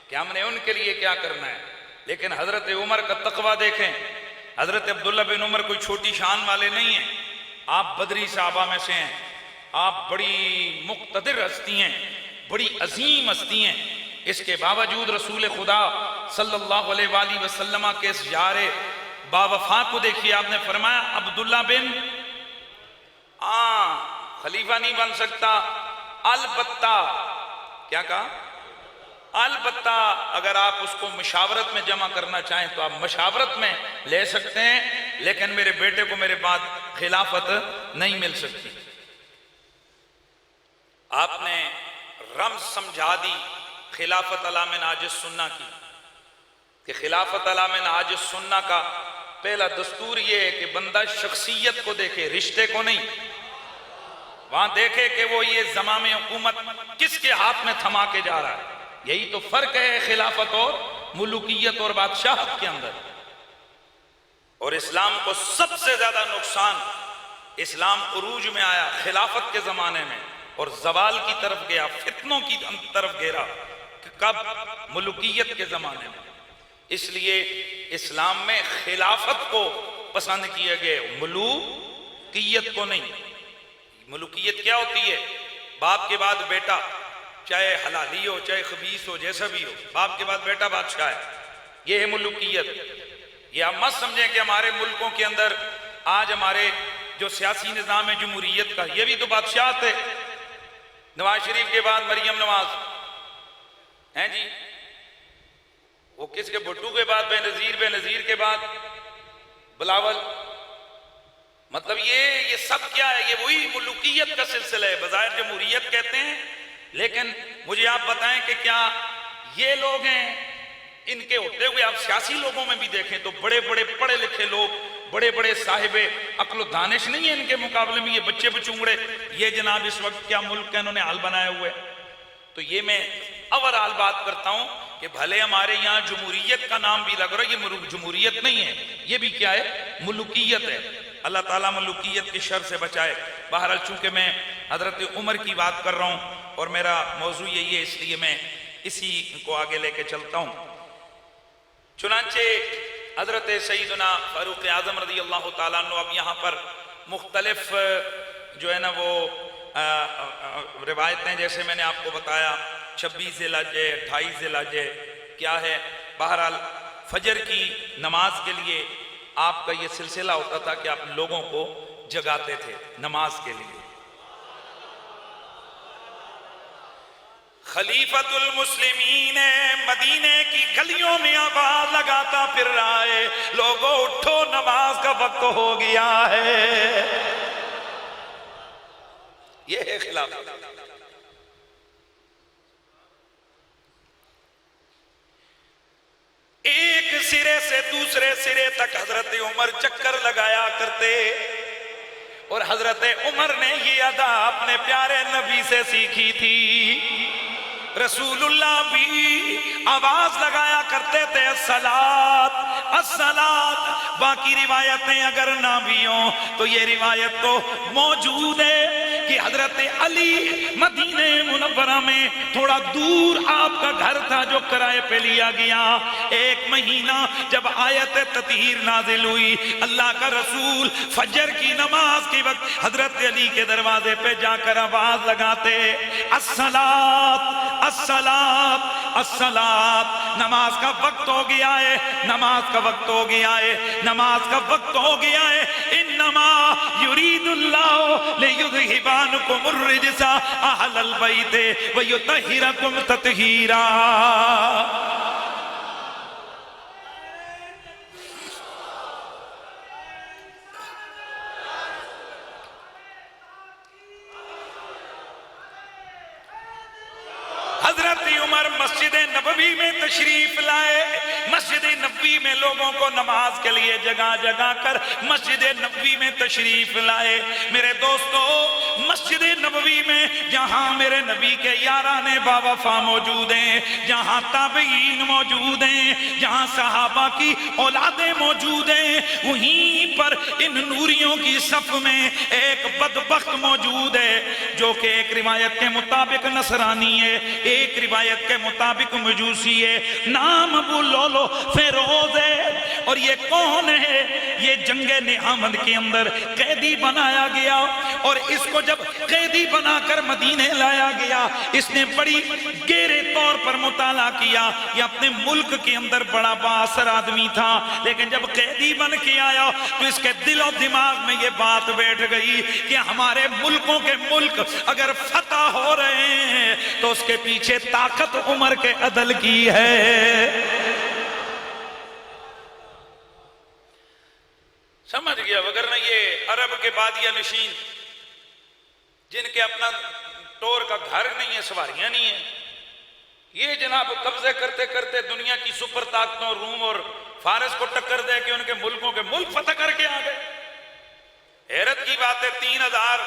A: کہ ہم نے ان کے لیے کیا کرنا ہے، لیکن حضرت عمر کا تقویٰ دیکھیں۔ حضرت عبداللہ بن عمر کوئی چھوٹی شان والے نہیں ہیں، آپ بدری صحابہ میں سے ہیں، آپ بڑی مقتدر ہستی ہیں، بڑی عظیم ہستی ہیں، اس کے باوجود رسول خدا صلی اللہ علیہ وآلہ وسلم کے اس یار باوفا کو دیکھیے، آپ نے فرمایا عبداللہ بن خلیفہ نہیں بن سکتا، البتہ کیا کہا؟ البتہ اگر آپ اس کو مشاورت میں جمع کرنا چاہیں تو آپ مشاورت میں لے سکتے ہیں، لیکن میرے بیٹے کو میرے بعد خلافت نہیں مل سکتی۔ آپ نے رمز سمجھا دی خلافت علی منہاج السنہ کی، کہ خلافت علی منہاج السنہ کا پہلا دستور یہ ہے کہ بندہ شخصیت کو دیکھے، رشتے کو نہیں۔ وہاں دیکھے کہ وہ یہ زمام حکومت کس کے ہاتھ میں تھما کے جا رہا ہے۔ یہی تو فرق ہے خلافت اور ملوکیت اور بادشاہت کے اندر۔ اور اسلام کو سب سے زیادہ نقصان، اسلام عروج میں آیا خلافت کے زمانے میں اور زوال کی طرف گیا، فتنوں کی طرف گھیرا، کب؟ ملوکیت کے زمانے میں۔ اس لیے اسلام میں خلافت کو پسند کیے گئے، ملوکیت کو نہیں۔ ملوکیت کیا ہوتی ہے؟ باپ کے بعد بیٹا، چاہے حلالی ہو چاہے خبیث ہو، جیسا بھی ہو، باپ کے بعد بیٹا بادشاہ ہے، یہ ہے ملوکیت۔ یہ آپ مت سمجھیں کہ ہمارے ملکوں کے اندر آج ہمارے جو سیاسی نظام ہے جمہوریت کا، یہ بھی تو بادشاہت ہے۔ نواز شریف کے بعد مریم نواز ہیں جی، وہ کس کے، بھٹو کے بعد بے نظیر، بے نظیر کے بعد بلاول۔ مطلب یہ سب کیا ہے؟ یہ وہی ملوکیت کا سلسلہ ہے۔ بظاہر جمہوریت کہتے ہیں، لیکن مجھے آپ بتائیں کہ کیا یہ لوگ ہیں؟ ان کے ہوتے ہوئے آپ سیاسی لوگوں میں بھی دیکھیں تو بڑے بڑے پڑھے لکھے لوگ، بڑے بڑے صاحب عقل و دانش نہیں ہیں ان کے مقابلے میں، یہ بچے بچونگڑے، یہ جناب اس وقت کیا ملک کا انہوں نے حال بنائے ہوئے۔ تو یہ میں اوورآل بات کرتا ہوں کہ بھلے ہمارے یہاں جمہوریت کا نام بھی لگ رہا ہے، یہ جمہوریت نہیں ہے، یہ بھی کیا ہے؟ ملوکیت ہے۔ اللہ تعالیٰ ملوکیت کی شر سے بچائے۔ بہرحال چونکہ میں حضرت عمر کی بات کر رہا ہوں اور میرا موضوع یہی ہے، اس لیے میں اسی کو آگے لے کے چلتا ہوں۔ چنانچہ حضرت سیدنا فاروق اعظم رضی اللہ تعالیٰ عنہ، اب یہاں پر مختلف جو ہے نا وہ روایتیں، جیسے میں نے آپ کو بتایا 26 ذی الحجہ 28 ذی الحجہ کیا ہے۔ بہرحال فجر کی نماز کے لیے آپ کا یہ سلسلہ ہوتا تھا کہ آپ لوگوں کو جگاتے تھے نماز کے لیے۔ خلیفۃ المسلمین مدینے کی گلیوں میں آواز لگاتا پھر رہا ہے، لوگوں اٹھو نماز کا وقت ہو گیا ہے۔ یہ ہے خلافت۔ ایک سرے سے دوسرے سرے تک حضرت عمر چکر لگایا کرتے، اور حضرت عمر نے یہ ادا اپنے پیارے نبی سے سیکھی تھی۔ رسول اللہ بھی آواز لگایا کرتے تھے الصلاۃ الصلاۃ۔ باقی روایتیں اگر نہ بھی ہوں تو یہ روایت تو موجود ہے کہ حضرت علی مدینہ منورہ میں تھوڑا دور آپ کا گھر تھا جو کرائے پہ لیا گیا۔ ایک مہینہ جب آیت تطہیر نازل ہوئی، اللہ کا رسول فجر کی نماز کے وقت حضرت علی کے دروازے پہ جا کر آواز لگاتے الصلاۃ الصلاۃ الصلاۃ، نماز کا وقت ہو گیا ہے، نماز کا وقت ہو گیا ہے، نماز کا وقت ہو گیا ہے۔ انما یرید اللہ لیذھب عنکم الرجس اہل البیت ویطہرکم تطہیرا۔ حضرت عمر مسجد نبوی میں تشریف لائے، مسجد نبوی میں لوگوں کو نماز کے لیے جگہ جگہ کر مسجد نبوی میں تشریف لائے۔ میرے دوستو، مسجد نبوی میں جہاں میرے نبی کے یاران باوفا موجود ہیں، جہاں تابعین موجود ہیں، جہاں صحابہ کی اولادیں موجود ہیں، وہیں پر ان نوریوں کی صف میں ایک بدبخت موجود ہے جو کہ ایک روایت کے مطابق نصرانی ہے، ایک روایت کے مطابق مجوسی ہے، نام ابو لولو فیروز ہے۔ اور یہ کون ہے؟ یہ جنگ نعامد کے اندر قیدی بنایا گیا، اور اس کو جب قیدی بنا کر مدینے لایا گیا، اس نے بڑی گہرے طور پر مطالعہ کیا۔ یہ اپنے ملک کے اندر بڑا بااثر آدمی تھا، لیکن جب قیدی بن کے آیا تو اس کے دل و دماغ میں یہ بات بیٹھ گئی کہ ہمارے ملکوں کے ملک اگر فتح ہو رہے ہیں تو اس کے پیچھے طاقت عمر کے عدل کی ہے۔ سمجھ گیا؟ وگرنہ یہ عرب کے بادیہ نشین جن کے اپنا ٹور کا گھر نہیں ہے، سواریاں نہیں ہیں، یہ جناب قبضے کرتے کرتے دنیا کی سپر طاقتوں روم اور فارس کو ٹکر دے کہ ان کے ملکوں کے ملک فتح کر کے آ گئے۔ حیرت کی بات ہے، 3000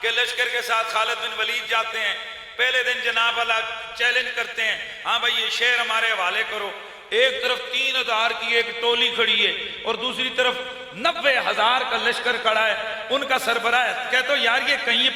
A: کے لشکر کے ساتھ خالد بن ولید جاتے ہیں، پہلے دن جناب اللہ چیلنج کرتے ہیں، ہاں بھائی یہ شہر ہمارے حوالے کرو۔ ایک طرف 3000 کی ایک ٹولی کھڑی ہے اور دوسری طرف 90,000 کا لشکر کھڑا ہے، ان کا سربراہ کہتے ہو یار یہ کہیں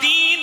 A: 3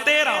A: 13,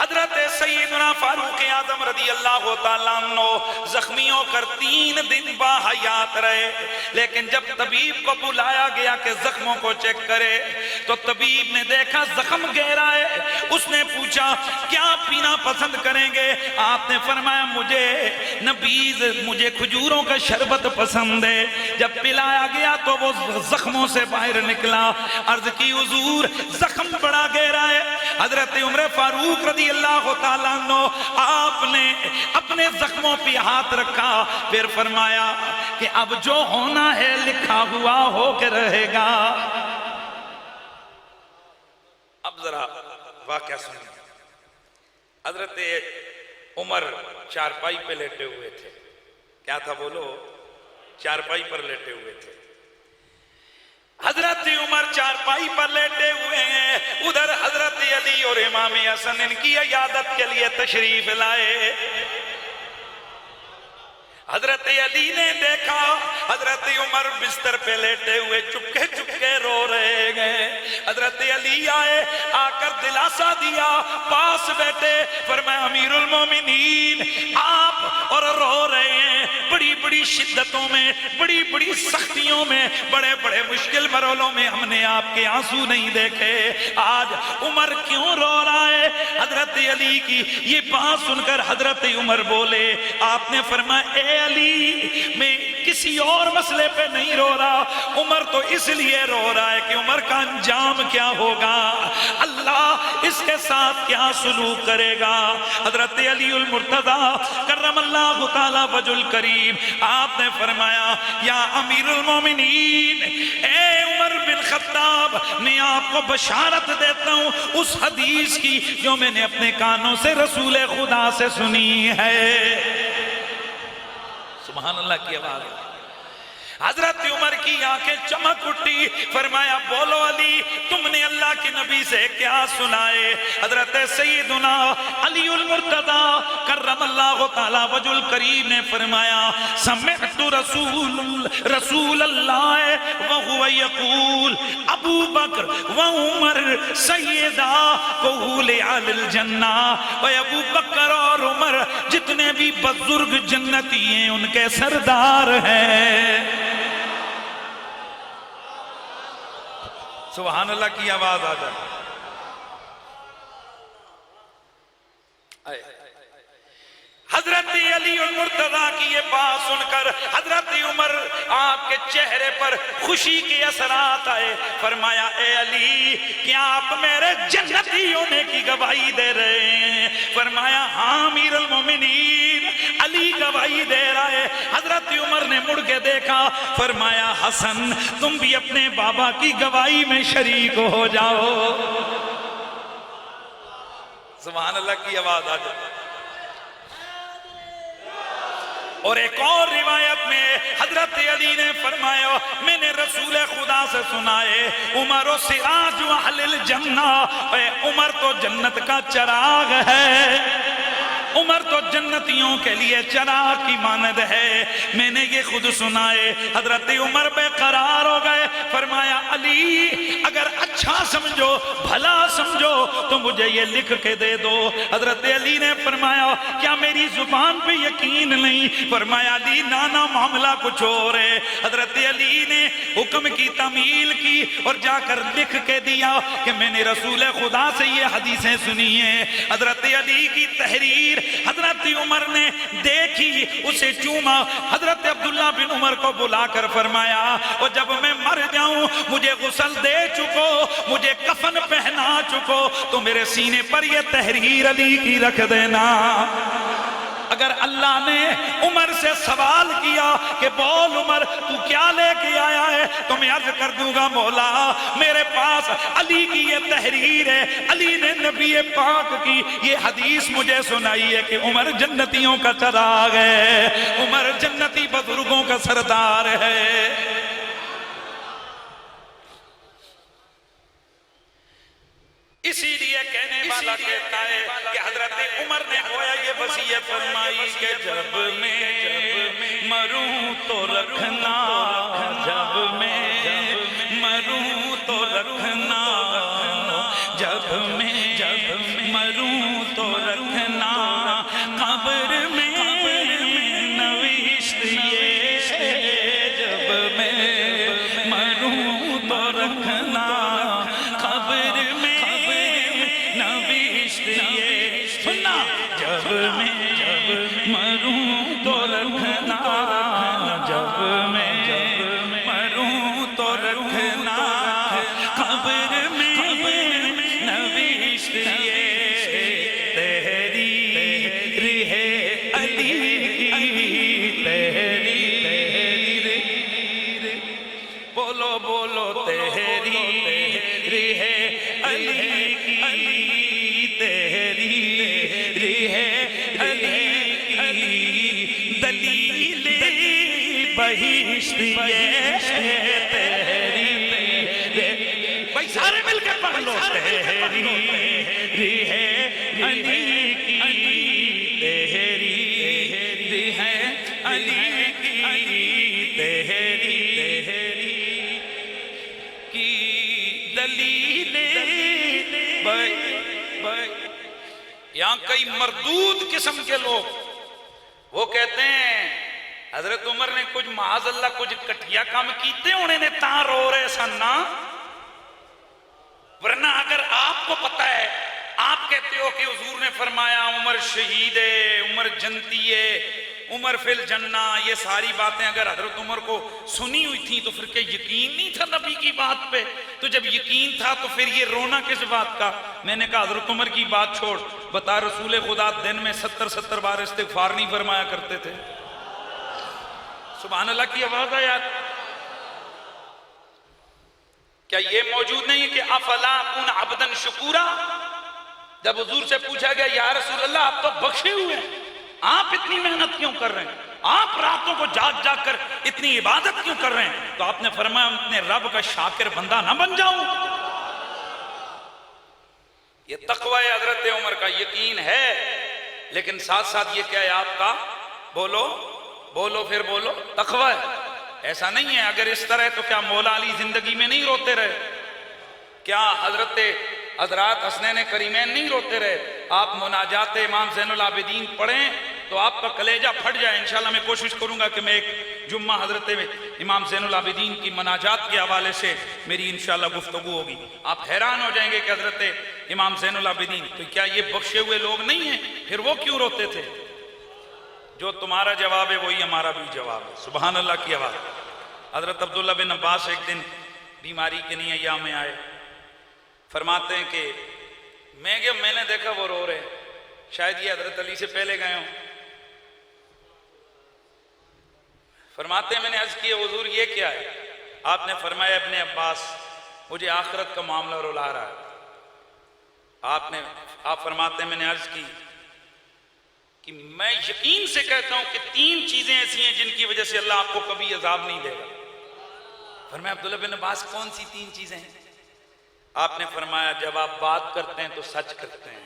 A: حضرت سیدنا فاروق اعظم رضی اللہ تعالیٰ عنہ زخمی ہو کر 3 دن باحیات رہے، لیکن جب طبیب کو بلایا گیا کہ زخموں کو چیک کرے تو طبیب نے دیکھا زخم گہرا ہے۔ اس نے پوچھا کیا پینا پسند کریں گے؟ آپ نے فرمایا مجھے کھجوروں کا شربت پسند ہے۔ جب پلایا گیا تو وہ زخموں سے باہر نکلا۔ عرض کی حضور زخم بڑا گہرا ہے۔ حضرت عمر فاروق رضی اللہ تعالیٰ عنہ آپ نے اپنے زخموں پہ ہاتھ رکھا، پھر فرمایا کہ اب جو ہونا ہے لکھا ہوا ہو کے رہے گا۔ اب ذرا واقعہ سنیں۔ حضرت عمر چارپائی پہ لیٹے ہوئے تھے۔ کیا تھا بولو؟ چارپائی پر لیٹے ہوئے تھے۔ حضرت عمر چارپائی پر لیٹے ہوئے ہیں، ادھر حضرت علی اور امام حسن ان کی عیادت کے لیے تشریف لائے۔ حضرت علی نے دیکھا حضرت عمر بستر پہ لیٹے ہوئے چپکے چپکے رو رہے گئے۔ حضرت علی آئے، آ کر دلاسا دیا، پاس بیٹھے، فرمایا امیر المومنین آپ اور رو رہے ہیں، بڑی بڑی شدتوں میں، بڑی بڑی سختیوں میں، بڑے بڑے مشکل مرحلوں میں ہم نے آپ کے آنسو نہیں دیکھے، آج عمر کیوں رو رہا ہے؟ حضرت علی کی یہ بات سن کر حضرت عمر بولے، آپ نے فرمایا اے علی میں کسی اور مسئلے پہ نہیں رو رہا، عمر تو اس لیے رو رہا ہے کہ عمر کا انجام کیا ہوگا، اللہ اس کے ساتھ کیا سلوک کرے گا۔ حضرت علی المرتضی کرم اللہ تعالی وجہ الکریم آپ نے فرمایا یا امیر المومنین اے عمر بن خطاب، میں آپ کو بشارت دیتا ہوں اس حدیث کی جو میں نے اپنے کانوں سے رسول خدا سے سنی ہے۔ سبحان اللہ کی آواز۔ حضرت عمر کی آنکھیں چمک اٹھی، فرمایا بولو علی تم نے اللہ کے نبی سے کیا سنائے؟ حضرت سیدنا علی المرتضی کرم اللہ تعالی وجہ الکریم نے فرمایا سمعت رسول اللہ وہو یقول ابو بکر و عمر سیدہ قول اہل الجنہ، و ابو بکر اور عمر جتنے بھی بزرگ جنتی ہیں ان کے سردار ہیں۔ سبحان اللہ کی آواز آ جائے۔ حضرت علی المرتضی کی یہ بات سن کر حضرت عمر آپ کے چہرے پر خوشی کے اثرات آئے، فرمایا اے علی کیا آپ میرے جنتی ہونے کی گواہی دے رہے ہیں؟ فرمایا ہاں امیر المومنین، علی گواہی دے رہا ہے۔ حضرت عمر نے مڑ کے دیکھا، فرمایا حسن تم بھی اپنے بابا کی گواہی میں شریک ہو جاؤ۔ سبحان اللہ کی آواز آ جائے۔ اور ایک اور روایت میں حضرت علی نے فرمایا میں نے رسول خدا سے سنائے عمر و سراج و اہل الجنہ، اے عمر تو جنت کا چراغ ہے، عمر تو جنتیوں کے لیے چراغ کی مانند ہے، میں نے یہ خود سنائے۔ حضرت عمر بے قرار ہو گئے، فرمایا علی اگر اچھا سمجھو بھلا سمجھو تو مجھے یہ لکھ کے دے دو۔ حضرت علی نے فرمایا کیا میری زبان پہ یقین نہیں؟ فرمایا علی نانا معاملہ کچھ اور ہے۔ حضرت علی نے حکم کی تعمیل کی اور جا کر لکھ کے دیا کہ میں نے رسول خدا سے یہ حدیثیں سنی ہیں۔ حضرت علی کی تحریر حضرت عمر نے دیکھی، اسے چوما، حضرت عبداللہ بن عمر کو بلا کر فرمایا اور جب میں مر جاؤں مجھے غسل دے چکو، مجھے کفن پہنا چکو تو میرے سینے پر یہ تحریر علی کی رکھ دینا۔ اگر اللہ نے عمر سے سوال کیا کہ بول عمر تو کیا لے کے آیا ہے تو میں عرض کر دوں گا مولا میرے پاس علی کی یہ تحریر ہے، علی نے نبی پاک کی یہ حدیث مجھے سنائی ہے کہ عمر جنتیوں کا چراغ ہے، عمر جنتی بزرگوں کا سردار ہے۔ اسی لیے کہنے والا کہتا ہے کہ حضرت عمر نے گویا یہ وصیت فرمائی کہ جب میں مروں تو رکھنا، جب میں مروں تو رکھنا، جب میں رکھنا قبر میں نوشت یہ سننا جب میں مروں تو رکھنا جب میں مروں تو رکھنا قبر میں نوشت یہ تحریر ہے علی کی تحریر بولو بولو تحریر ہے علی کی تحریر ہے علی کی دلیل بہشت یہ تحریر بھائی سارے مل کے پڑھ لو تحریر ہے علی کی تحریر ہے علی کی تحریر کی دلیل یہاں کئی مردود قسم کے لوگ وہ کہتے ہیں حضرت عمر نے کچھ معاذ اللہ کچھ کٹھیا کام کیتے انہیں نے تاں رو رہے سننا ورنہ اگر آپ کو پتا ہے آپ کہتے ہو کہ حضور نے فرمایا عمر شہید ہے عمر جنتی ہے عمر فی الجنہ یہ ساری باتیں اگر حضرت عمر کو سنی ہوئی تھیں تو پھر کیا یقین نہیں تھا نبی کی بات پہ تو جب یقین تھا تو پھر یہ رونا کس بات کا میں نے کہا حضرت عمر کی بات چھوڑ بتا رسول خدا دن میں 70 بار استغفار نہیں فرمایا کرتے تھے سبحان اللہ کی آواز ہے یار کیا یہ موجود نہیں ہے کہ افلا اکون عبدا شکورا جب حضور سے پوچھا گیا یا رسول اللہ آپ تو بخشے ہوئے ہیں آپ اتنی محنت کیوں کر رہے ہیں آپ راتوں کو جاگ جاگ کر اتنی عبادت کیوں کر رہے ہیں تو آپ نے فرمایا اپنے رب کا شاکر بندہ نہ بن جاؤں یہ تقوی حضرت عمر کا یقین ہے لیکن ساتھ ساتھ یہ کیا ہے آپ کا بولو بولو پھر بولو تقوی ہے ایسا نہیں ہے اگر اس طرح تو کیا مولا علی زندگی میں نہیں روتے رہے کیا حضرات حسنین کریمین نہیں روتے رہے آپ مناجات امام زین العابدین پڑھیں تو آپ کا کلیجہ پھٹ جائے انشاءاللہ میں کوشش کروں گا کہ میں ایک جمعہ حضرت امام زین العابدین کی مناجات کے حوالے سے میری انشاءاللہ گفتگو ہوگی آپ حیران ہو جائیں گے کہ حضرت امام زین العابدین تو کیا یہ بخشے ہوئے لوگ نہیں ہیں پھر وہ کیوں روتے تھے جو تمہارا جواب ہے وہی ہمارا بھی جواب ہے سبحان اللہ کی آواز حضرت عبداللہ بن عباس ایک دن بیماری کے نہیں ایام میں آئے فرماتے ہیں کہ میں نے دیکھا وہ رو رہے شاید یہ حضرت علی سے پہلے گئے ہوں فرماتے ہیں میں نے عرض کیا حضور یہ کیا ہے آپ نے فرمایا ابن عباس مجھے آخرت کا معاملہ رلا رہا ہے آپ فرماتے ہیں میں نے عرض کی کہ میں یقین سے کہتا ہوں کہ 3 چیزیں ایسی ہیں جن کی وجہ سے اللہ آپ کو کبھی عذاب نہیں دے گا فرمایا عبداللہ بن عباس کون سی 3 چیزیں ہیں آپ نے فرمایا جب آپ بات کرتے ہیں تو سچ کرتے ہیں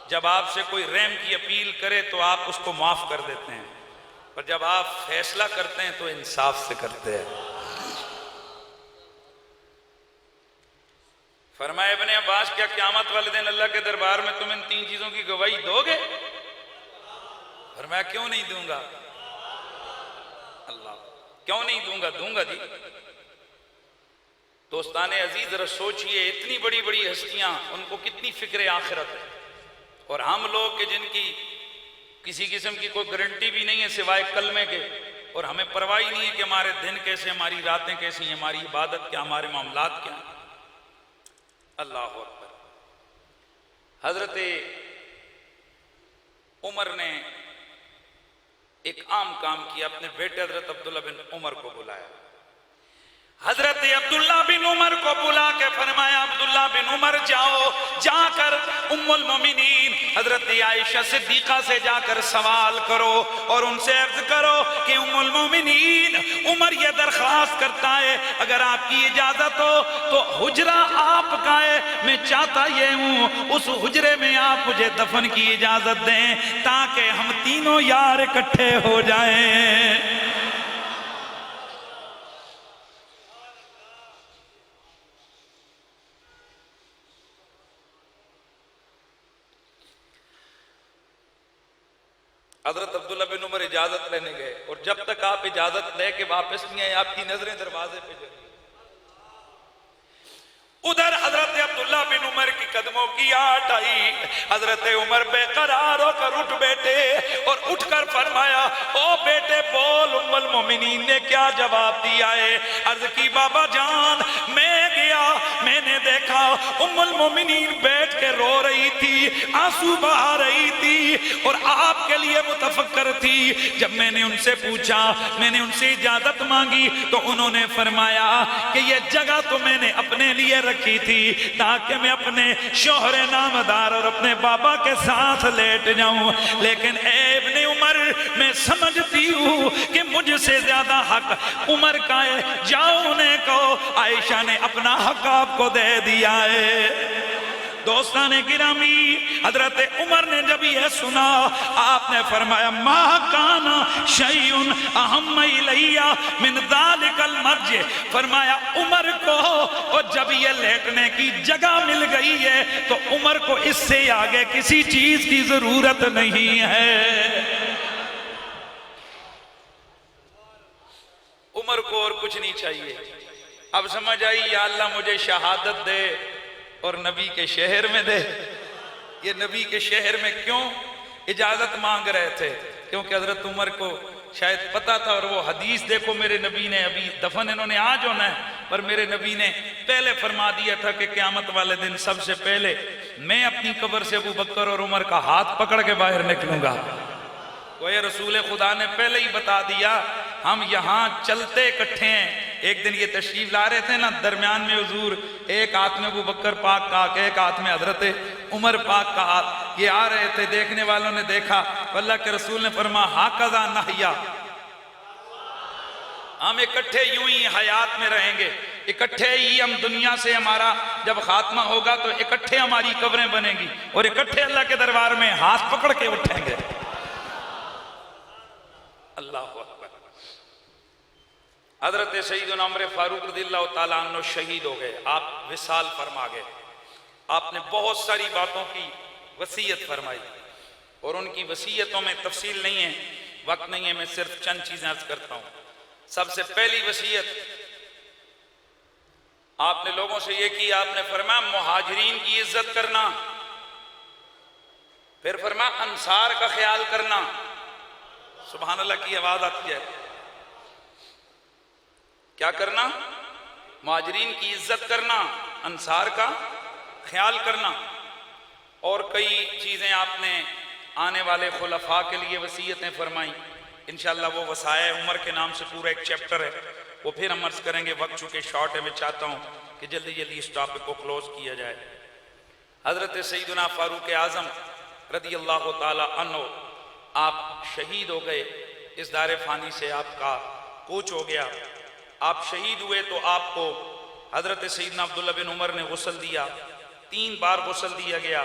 A: جب آپ سے کوئی رحم کی اپیل کرے تو آپ اس کو معاف کر دیتے ہیں اور جب آپ فیصلہ کرتے ہیں تو انصاف سے کرتے ہیں فرمایا ابن عباس کیا قیامت والے دن اللہ کے دربار میں تم ان 3 چیزوں کی گواہی دو گے فرمایا کیوں نہیں دوں گا اللہ کیوں نہیں دوں گا جی دوستان عزیز ذرا سوچئے اتنی بڑی بڑی ہستیاں ان کو کتنی فکر آخرت ہے اور ہم لوگ کہ جن کی کسی قسم کی کوئی گارنٹی بھی نہیں ہے سوائے کلمے کے اور ہمیں پرواہ نہیں ہے کہ ہمارے دن کیسے ہماری راتیں کیسی ہیں ہماری عبادت کیا ہمارے معاملات کیا اللہ اکبر حضرت عمر نے ایک عام کام کیا اپنے بیٹے حضرت عبداللہ بن عمر کو بلایا حضرت عبداللہ بن عمر کو بلا کے فرمایا عبداللہ بن عمر جاؤ جا کر ام المومنین حضرت عائشہ صدیقہ سے جا کر سوال کرو اور ان سے عرض کرو کہ ام المومنین عمر یہ درخواست کرتا ہے اگر آپ کی اجازت ہو تو حجرہ آپ کا ہے میں چاہتا یہ ہوں اس حجرے میں آپ مجھے دفن کی اجازت دیں تاکہ ہم تینوں یار اکٹھے ہو جائیں حضرت عبداللہ بن عمر اجازت لینے گئے اور جب تک آپ اجازت لے کے واپس نہیں آئے آپ کی نظریں دروازے پہ جلی ادھر حضرت عبداللہ بن عمر کی قدموں کی آٹ آئی، حضرت عمر بے قرار ہو کر اٹھ بیٹھے اور اٹھ کر فرمایا او بیٹے بول ام المومنین نے کیا جواب دیا ہے؟ عرض کی بابا جان میں گیا، میں نے دیکھا ام المومنین بیٹھ کے رو رہی تھی، آنسو بہا رہی تھی اور آپ کے لیے متفکر تھی۔ جب میں نے ان سے پوچھا، میں نے ان سے اجازت مانگی تو انہوں نے فرمایا کہ یہ جگہ تو میں نے اپنے لیے رکھی تھی تاکہ میں اپنے شوہر نامدار اور اپنے بابا کے ساتھ لیٹ جاؤں، لیکن اے ابن عمر میں سمجھتی ہوں کہ مجھ سے زیادہ حق عمر کا ہے، جاؤ انہیں کہو عائشہ نے اپنا حق آپ کو دے دیا ہے۔ دوستان گرامی، حضرت عمر نے جب یہ سنا آپ نے فرمایا ما کان شیء اہم الی من ذلک المرجع، فرمایا عمر کو اور جب یہ لیٹنے کی جگہ مل گئی ہے تو عمر کو اس سے آگے کسی چیز کی ضرورت نہیں ہے۔ عمر کو اور کچھ نہیں چاہیے۔ اب سمجھ آئی، یا اللہ مجھے شہادت دے اور نبی کے شہر میں دے۔ یہ نبی کے شہر میں کیوں اجازت مانگ رہے تھے؟ کیونکہ حضرت عمر کو شاید پتا تھا، اور وہ حدیث دیکھو میرے نبی نے، ابھی دفن انہوں نے آج ہونا ہے پر میرے نبی نے پہلے فرما دیا تھا کہ قیامت والے دن سب سے پہلے میں اپنی قبر سے ابو بکر اور عمر کا ہاتھ پکڑ کے باہر نکلوں گا۔ کوئی رسول خدا نے پہلے ہی بتا دیا ہم یہاں چلتے اکٹھے ہیں۔ ایک دن یہ تشریف لا رہے تھے نا، درمیان میں حضور ایک ہاتھ میں ابو بکر پاک کا، ایک ہاتھ میں حضرت عمر پاک کا ہاتھ، یہ آ رہے تھے، دیکھنے والوں نے دیکھا، اللہ کے رسول نے فرمایا ہاکذا نحیا، ہم اکٹھے یوں ہی حیات میں رہیں گے، اکٹھے ہی ہم دنیا سے، ہمارا جب خاتمہ ہوگا تو اکٹھے ہماری قبریں بنیں گی اور اکٹھے اللہ کے دربار میں ہاتھ پکڑ کے اٹھیں گے۔ اللہ اکبر۔ حضرت سیدنا عمر فاروق رضی اللہ تعالیٰ عنہ شہید ہو گئے، آپ وصال فرما گئے۔ آپ نے بہت ساری باتوں کی وصیت فرمائی اور ان کی وصیتوں میں تفصیل نہیں ہے، وقت نہیں ہے، میں صرف چند چیزیں عرض کرتا ہوں۔ سب سے پہلی وصیت آپ نے لوگوں سے یہ کی، آپ نے فرمایا مہاجرین کی عزت کرنا، پھر فرمایا انصار کا خیال کرنا۔ سبحان اللہ کی آواز آتی ہے۔ کیا کرنا؟ مہاجرین کی عزت کرنا، انصار کا خیال کرنا، اور کئی چیزیں آپ نے آنے والے خلفاء کے لیے وصیتیں فرمائیں۔ انشاءاللہ وہ وصایہ عمر کے نام سے پورا ایک چیپٹر ہے، وہ پھر ہم عرض کریں گے، وقت چونکہ شارٹ ہے، میں چاہتا ہوں کہ جلدی جلدی اس ٹاپک کو کلوز کیا جائے۔ حضرت سیدنا فاروق اعظم رضی اللہ تعالی عنہ آپ شہید ہو گئے، اس دار فانی سے آپ کا کوچ ہو گیا۔ آپ شہید ہوئے تو آپ کو حضرت سیدنا عبداللہ بن عمر نے غسل دیا، 3 بار غسل دیا گیا۔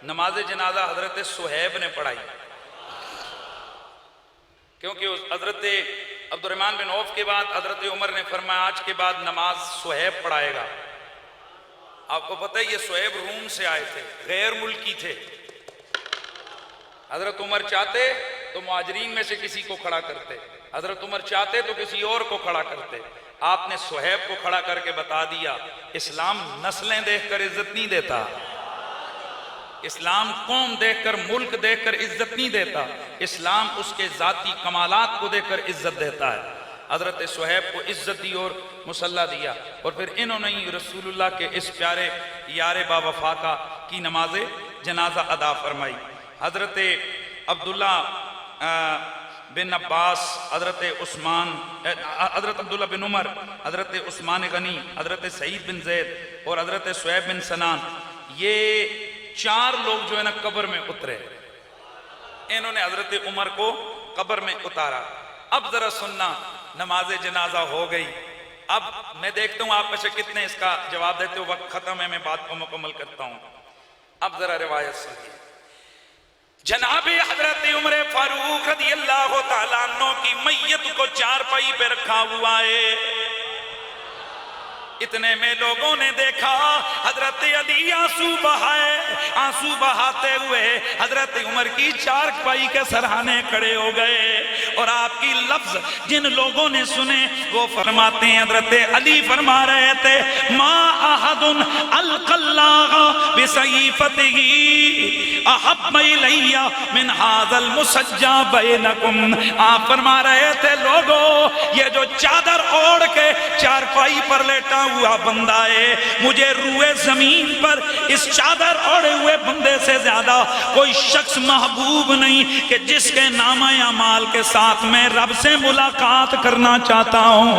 A: نماز جنازہ حضرت صہیب نے پڑھائی، کیونکہ حضرت عبد الرحمن بن عوف کے بعد حضرت عمر نے فرمایا آج کے بعد نماز صہیب پڑھائے گا۔ آپ کو پتہ ہے یہ صہیب روم سے آئے تھے، غیر ملکی تھے۔ حضرت عمر چاہتے تو مہاجرین میں سے کسی کو کھڑا کرتے، حضرت عمر چاہتے تو کسی اور کو کھڑا کرتے۔ آپ نے صہیب کو کھڑا کر کے بتا دیا اسلام نسلیں دیکھ کر عزت نہیں دیتا، اسلام قوم دیکھ کر، ملک دیکھ کر عزت نہیں دیتا، اسلام اس کے ذاتی کمالات کو دیکھ کر عزت دیتا ہے۔ حضرت صہیب کو عزت دی اور مصلی دیا، اور پھر انہوں نے ہی رسول اللہ کے اس پیارے یار با وفا کی نماز جنازہ ادا فرمائی۔ حضرت عبداللہ بن عباس، حضرت عثمان، حضرت عبداللہ بن عمر، حضرت عثمان غنی، حضرت سعید بن زید اور حضرت صہیب بن سنان، یہ 4 لوگ جو ہے نا قبر میں اترے، انہوں نے حضرت عمر کو قبر میں اتارا۔ اب ذرا سننا، نماز جنازہ ہو گئی، اب میں دیکھتا ہوں آپ میں سے کتنے اس کا جواب دیتے ہو، وقت ختم ہے، میں بات کو مکمل کرتا ہوں۔ اب ذرا روایت سنیے۔ جناب حضرت عمر فاروق رضی اللہ تعالیٰ عنہ کی میت کو 4 پائی پہ رکھا ہوا ہے، اتنے میں لوگوں نے دیکھا حضرت علی آنسو بہاتے ہوئے حضرت عمر کی چارپائی کے سرہانے کھڑے ہو گئے، اور آپ کی لفظ جن لوگوں نے سنے وہ فرماتے ہیں، حضرت علی فرما رہے تھے ما احد القى الله بسيفته احب الي من هذا المسجى بينكم۔ آپ فرما رہے تھے لوگوں، یہ جو چادر اوڑھ کے چارپائی پر لیٹا ہوا بندہ ہے، مجھے روئے زمین پر اس چادر اوڑھے ہوئے بندے سے زیادہ کوئی شخص محبوب نہیں کہ جس کے نامہ اعمال کے ساتھ میں رب سے ملاقات کرنا چاہتا ہوں۔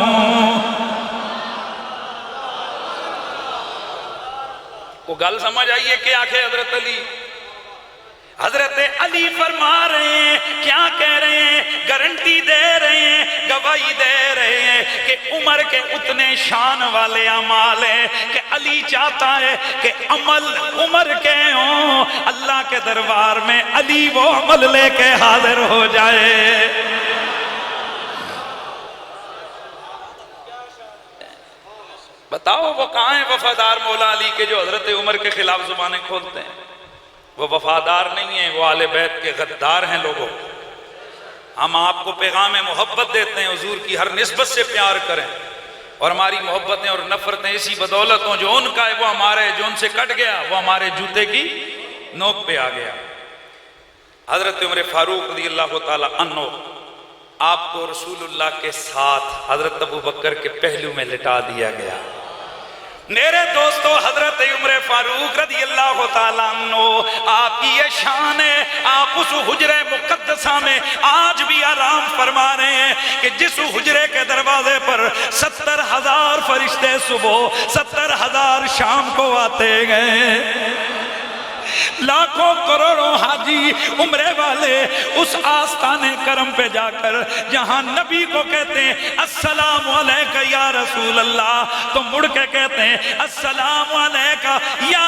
A: وہ گل سمجھ آئیے کہ آنکھیں حضرت علی فرما رہے ہیں، کیا کہہ رہے ہیں؟ گارنٹی دے رہے ہیں، گواہی دے رہے ہیں کہ عمر کے اتنے شان والے اعمال ہیں کہ علی چاہتا ہے کہ عمل عمر کے ہوں، اللہ کے دربار میں علی وہ عمل لے کے حاضر ہو جائے۔ بتاؤ وہ کہاں ہیں وفادار مولا علی کے جو حضرت عمر کے خلاف زبانیں کھولتے ہیں؟ وہ وفادار نہیں ہیں، وہ آل بیت کے غدار ہیں۔ لوگوں، ہم آپ کو پیغام محبت دیتے ہیں، حضور کی ہر نسبت سے پیار کریں، اور ہماری محبتیں اور نفرتیں اسی بدولت ہوں، جو ان کا ہے وہ ہمارے، جو ان سے کٹ گیا وہ ہمارے جوتے کی نوک پہ آ گیا۔ حضرت عمر فاروق رضی اللہ تعالی عنہ آپ کو رسول اللہ کے ساتھ حضرت ابو بکر کے پہلو میں لٹا دیا گیا۔ میرے دوستو، حضرت عمر فاروق رضی اللہ تعالیٰ عنہ آپ کی یہ شان ہے، آپ اس حجرے مقدسہ میں آج بھی آرام فرما رہے ہیں کہ جس حجرے کے دروازے پر 70,000 فرشتے صبح 70,000 شام کو آتے گئے، لاکھوں کروڑوں حاجی عمرے والے اس آستانے کرم پہ جا کر جہاں نبی کو کہتے ہیں السلام علیکہ یا رسول اللہ، تو مڑ کے کہتے ہیں السلام علیکہ یا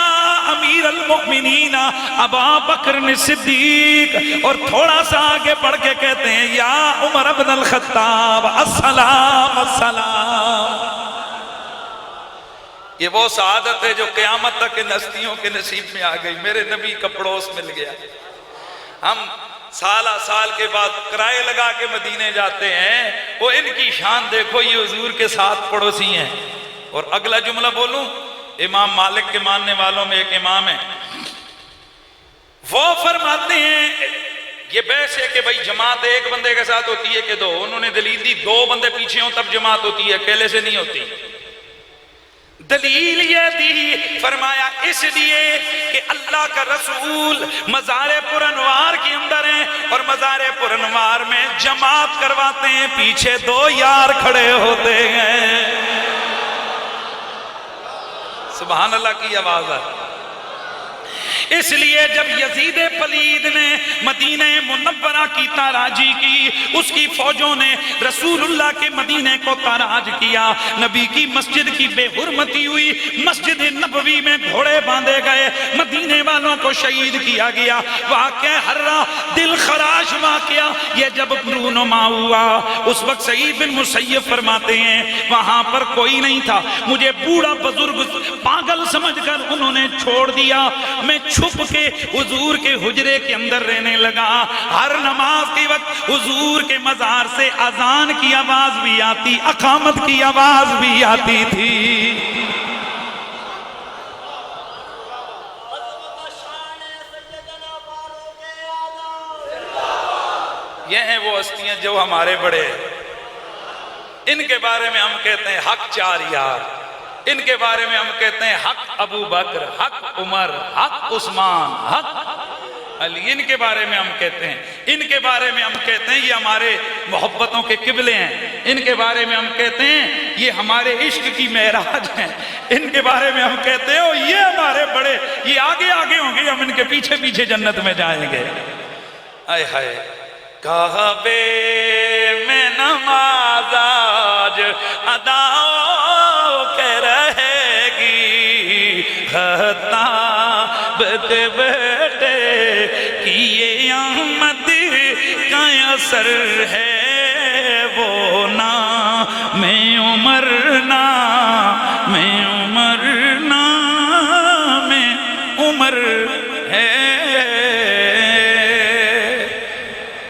A: امیر المؤمنین ابا بکر صدیق، اور تھوڑا سا آگے بڑھ کے کہتے ہیں یا عمر بن الخطاب السلام السلام۔ یہ وہ سعادت ہے جو قیامت تک ان ہستیوں کے نصیب میں آ گئی۔ میرے نبی کا پڑوس مل گیا۔ ہم سالہ سال کے بعد کرائے لگا کے مدینے جاتے ہیں، وہ ان کی شان دیکھو، یہ حضور کے ساتھ پڑوسی ہیں۔ اور اگلا جملہ بولوں، امام مالک کے ماننے والوں میں ایک امام ہے، وہ فرماتے ہیں یہ بحث ہے کہ بھائی جماعت ایک بندے کے ساتھ ہوتی ہے کہ دو، انہوں نے دلیل دی 2 بندے پیچھے ہوں تب جماعت ہوتی ہے، اکیلے سے نہیں ہوتی۔ دلیل یہ دی، فرمایا اس لیے کہ اللہ کا رسول مزار پرانوار کے اندر ہیں، اور مزار پرانوار میں جماعت کرواتے ہیں، پیچھے 2 یار کھڑے ہوتے ہیں۔ سبحان اللہ کی آواز ہے۔ اس لیے جب یزید پلید نے مدینہ منورہ کی تاراجی کی، اس کی فوجوں نے رسول اللہ کے مدینے کو تاراج کیا، نبی کی مسجد کی بے حرمتی ہوئی، مسجد نبوی میں گھوڑے باندھے گئے، مدینے والوں کو شہید کیا گیا۔ واقعہ حرہ دل خراش واقعہ یہ جب رونما ہوا، اس وقت سعید بن مسیب فرماتے ہیں وہاں پر کوئی نہیں تھا، مجھے بوڑھا بزرگ پاگل سمجھ کر انہوں نے چھوڑ دیا، میں چھپ کے حضور کے حجرے کے اندر رہنے لگا۔ ہر نماز کے وقت حضور کے مزار سے اذان کی آواز بھی آتی، اقامت کی آواز بھی آتی تھی۔ یہ ہیں وہ ہستیاں جو ہمارے بڑے، ان کے بارے میں ہم کہتے ہیں حق 4 یار، ان کے بارے میں ہم کہتے ہیں حق ابو بکر، حق عمر، حق عثمان، حق علی، ان کے بارے میں ہم کہتے ہیں، ان کے بارے میں ہم کہتے ہیں یہ ہمارے محبتوں کے قبلے ہیں، ان کے بارے میں ہم کہتے ہیں یہ ہمارے عشق کی معراج ہیں، ان کے بارے میں ہم کہتے ہیں یہ ہمارے بڑے، یہ آگے آگے ہوں گے، ہم ان کے پیچھے پیچھے جنت میں جائیں گے۔ آئے ہائے، کعبے میں نماز آج ادا کے رہے گی، خطاب کے بیٹے کی یہ آمد کا اثر ہے، وہ نام عمر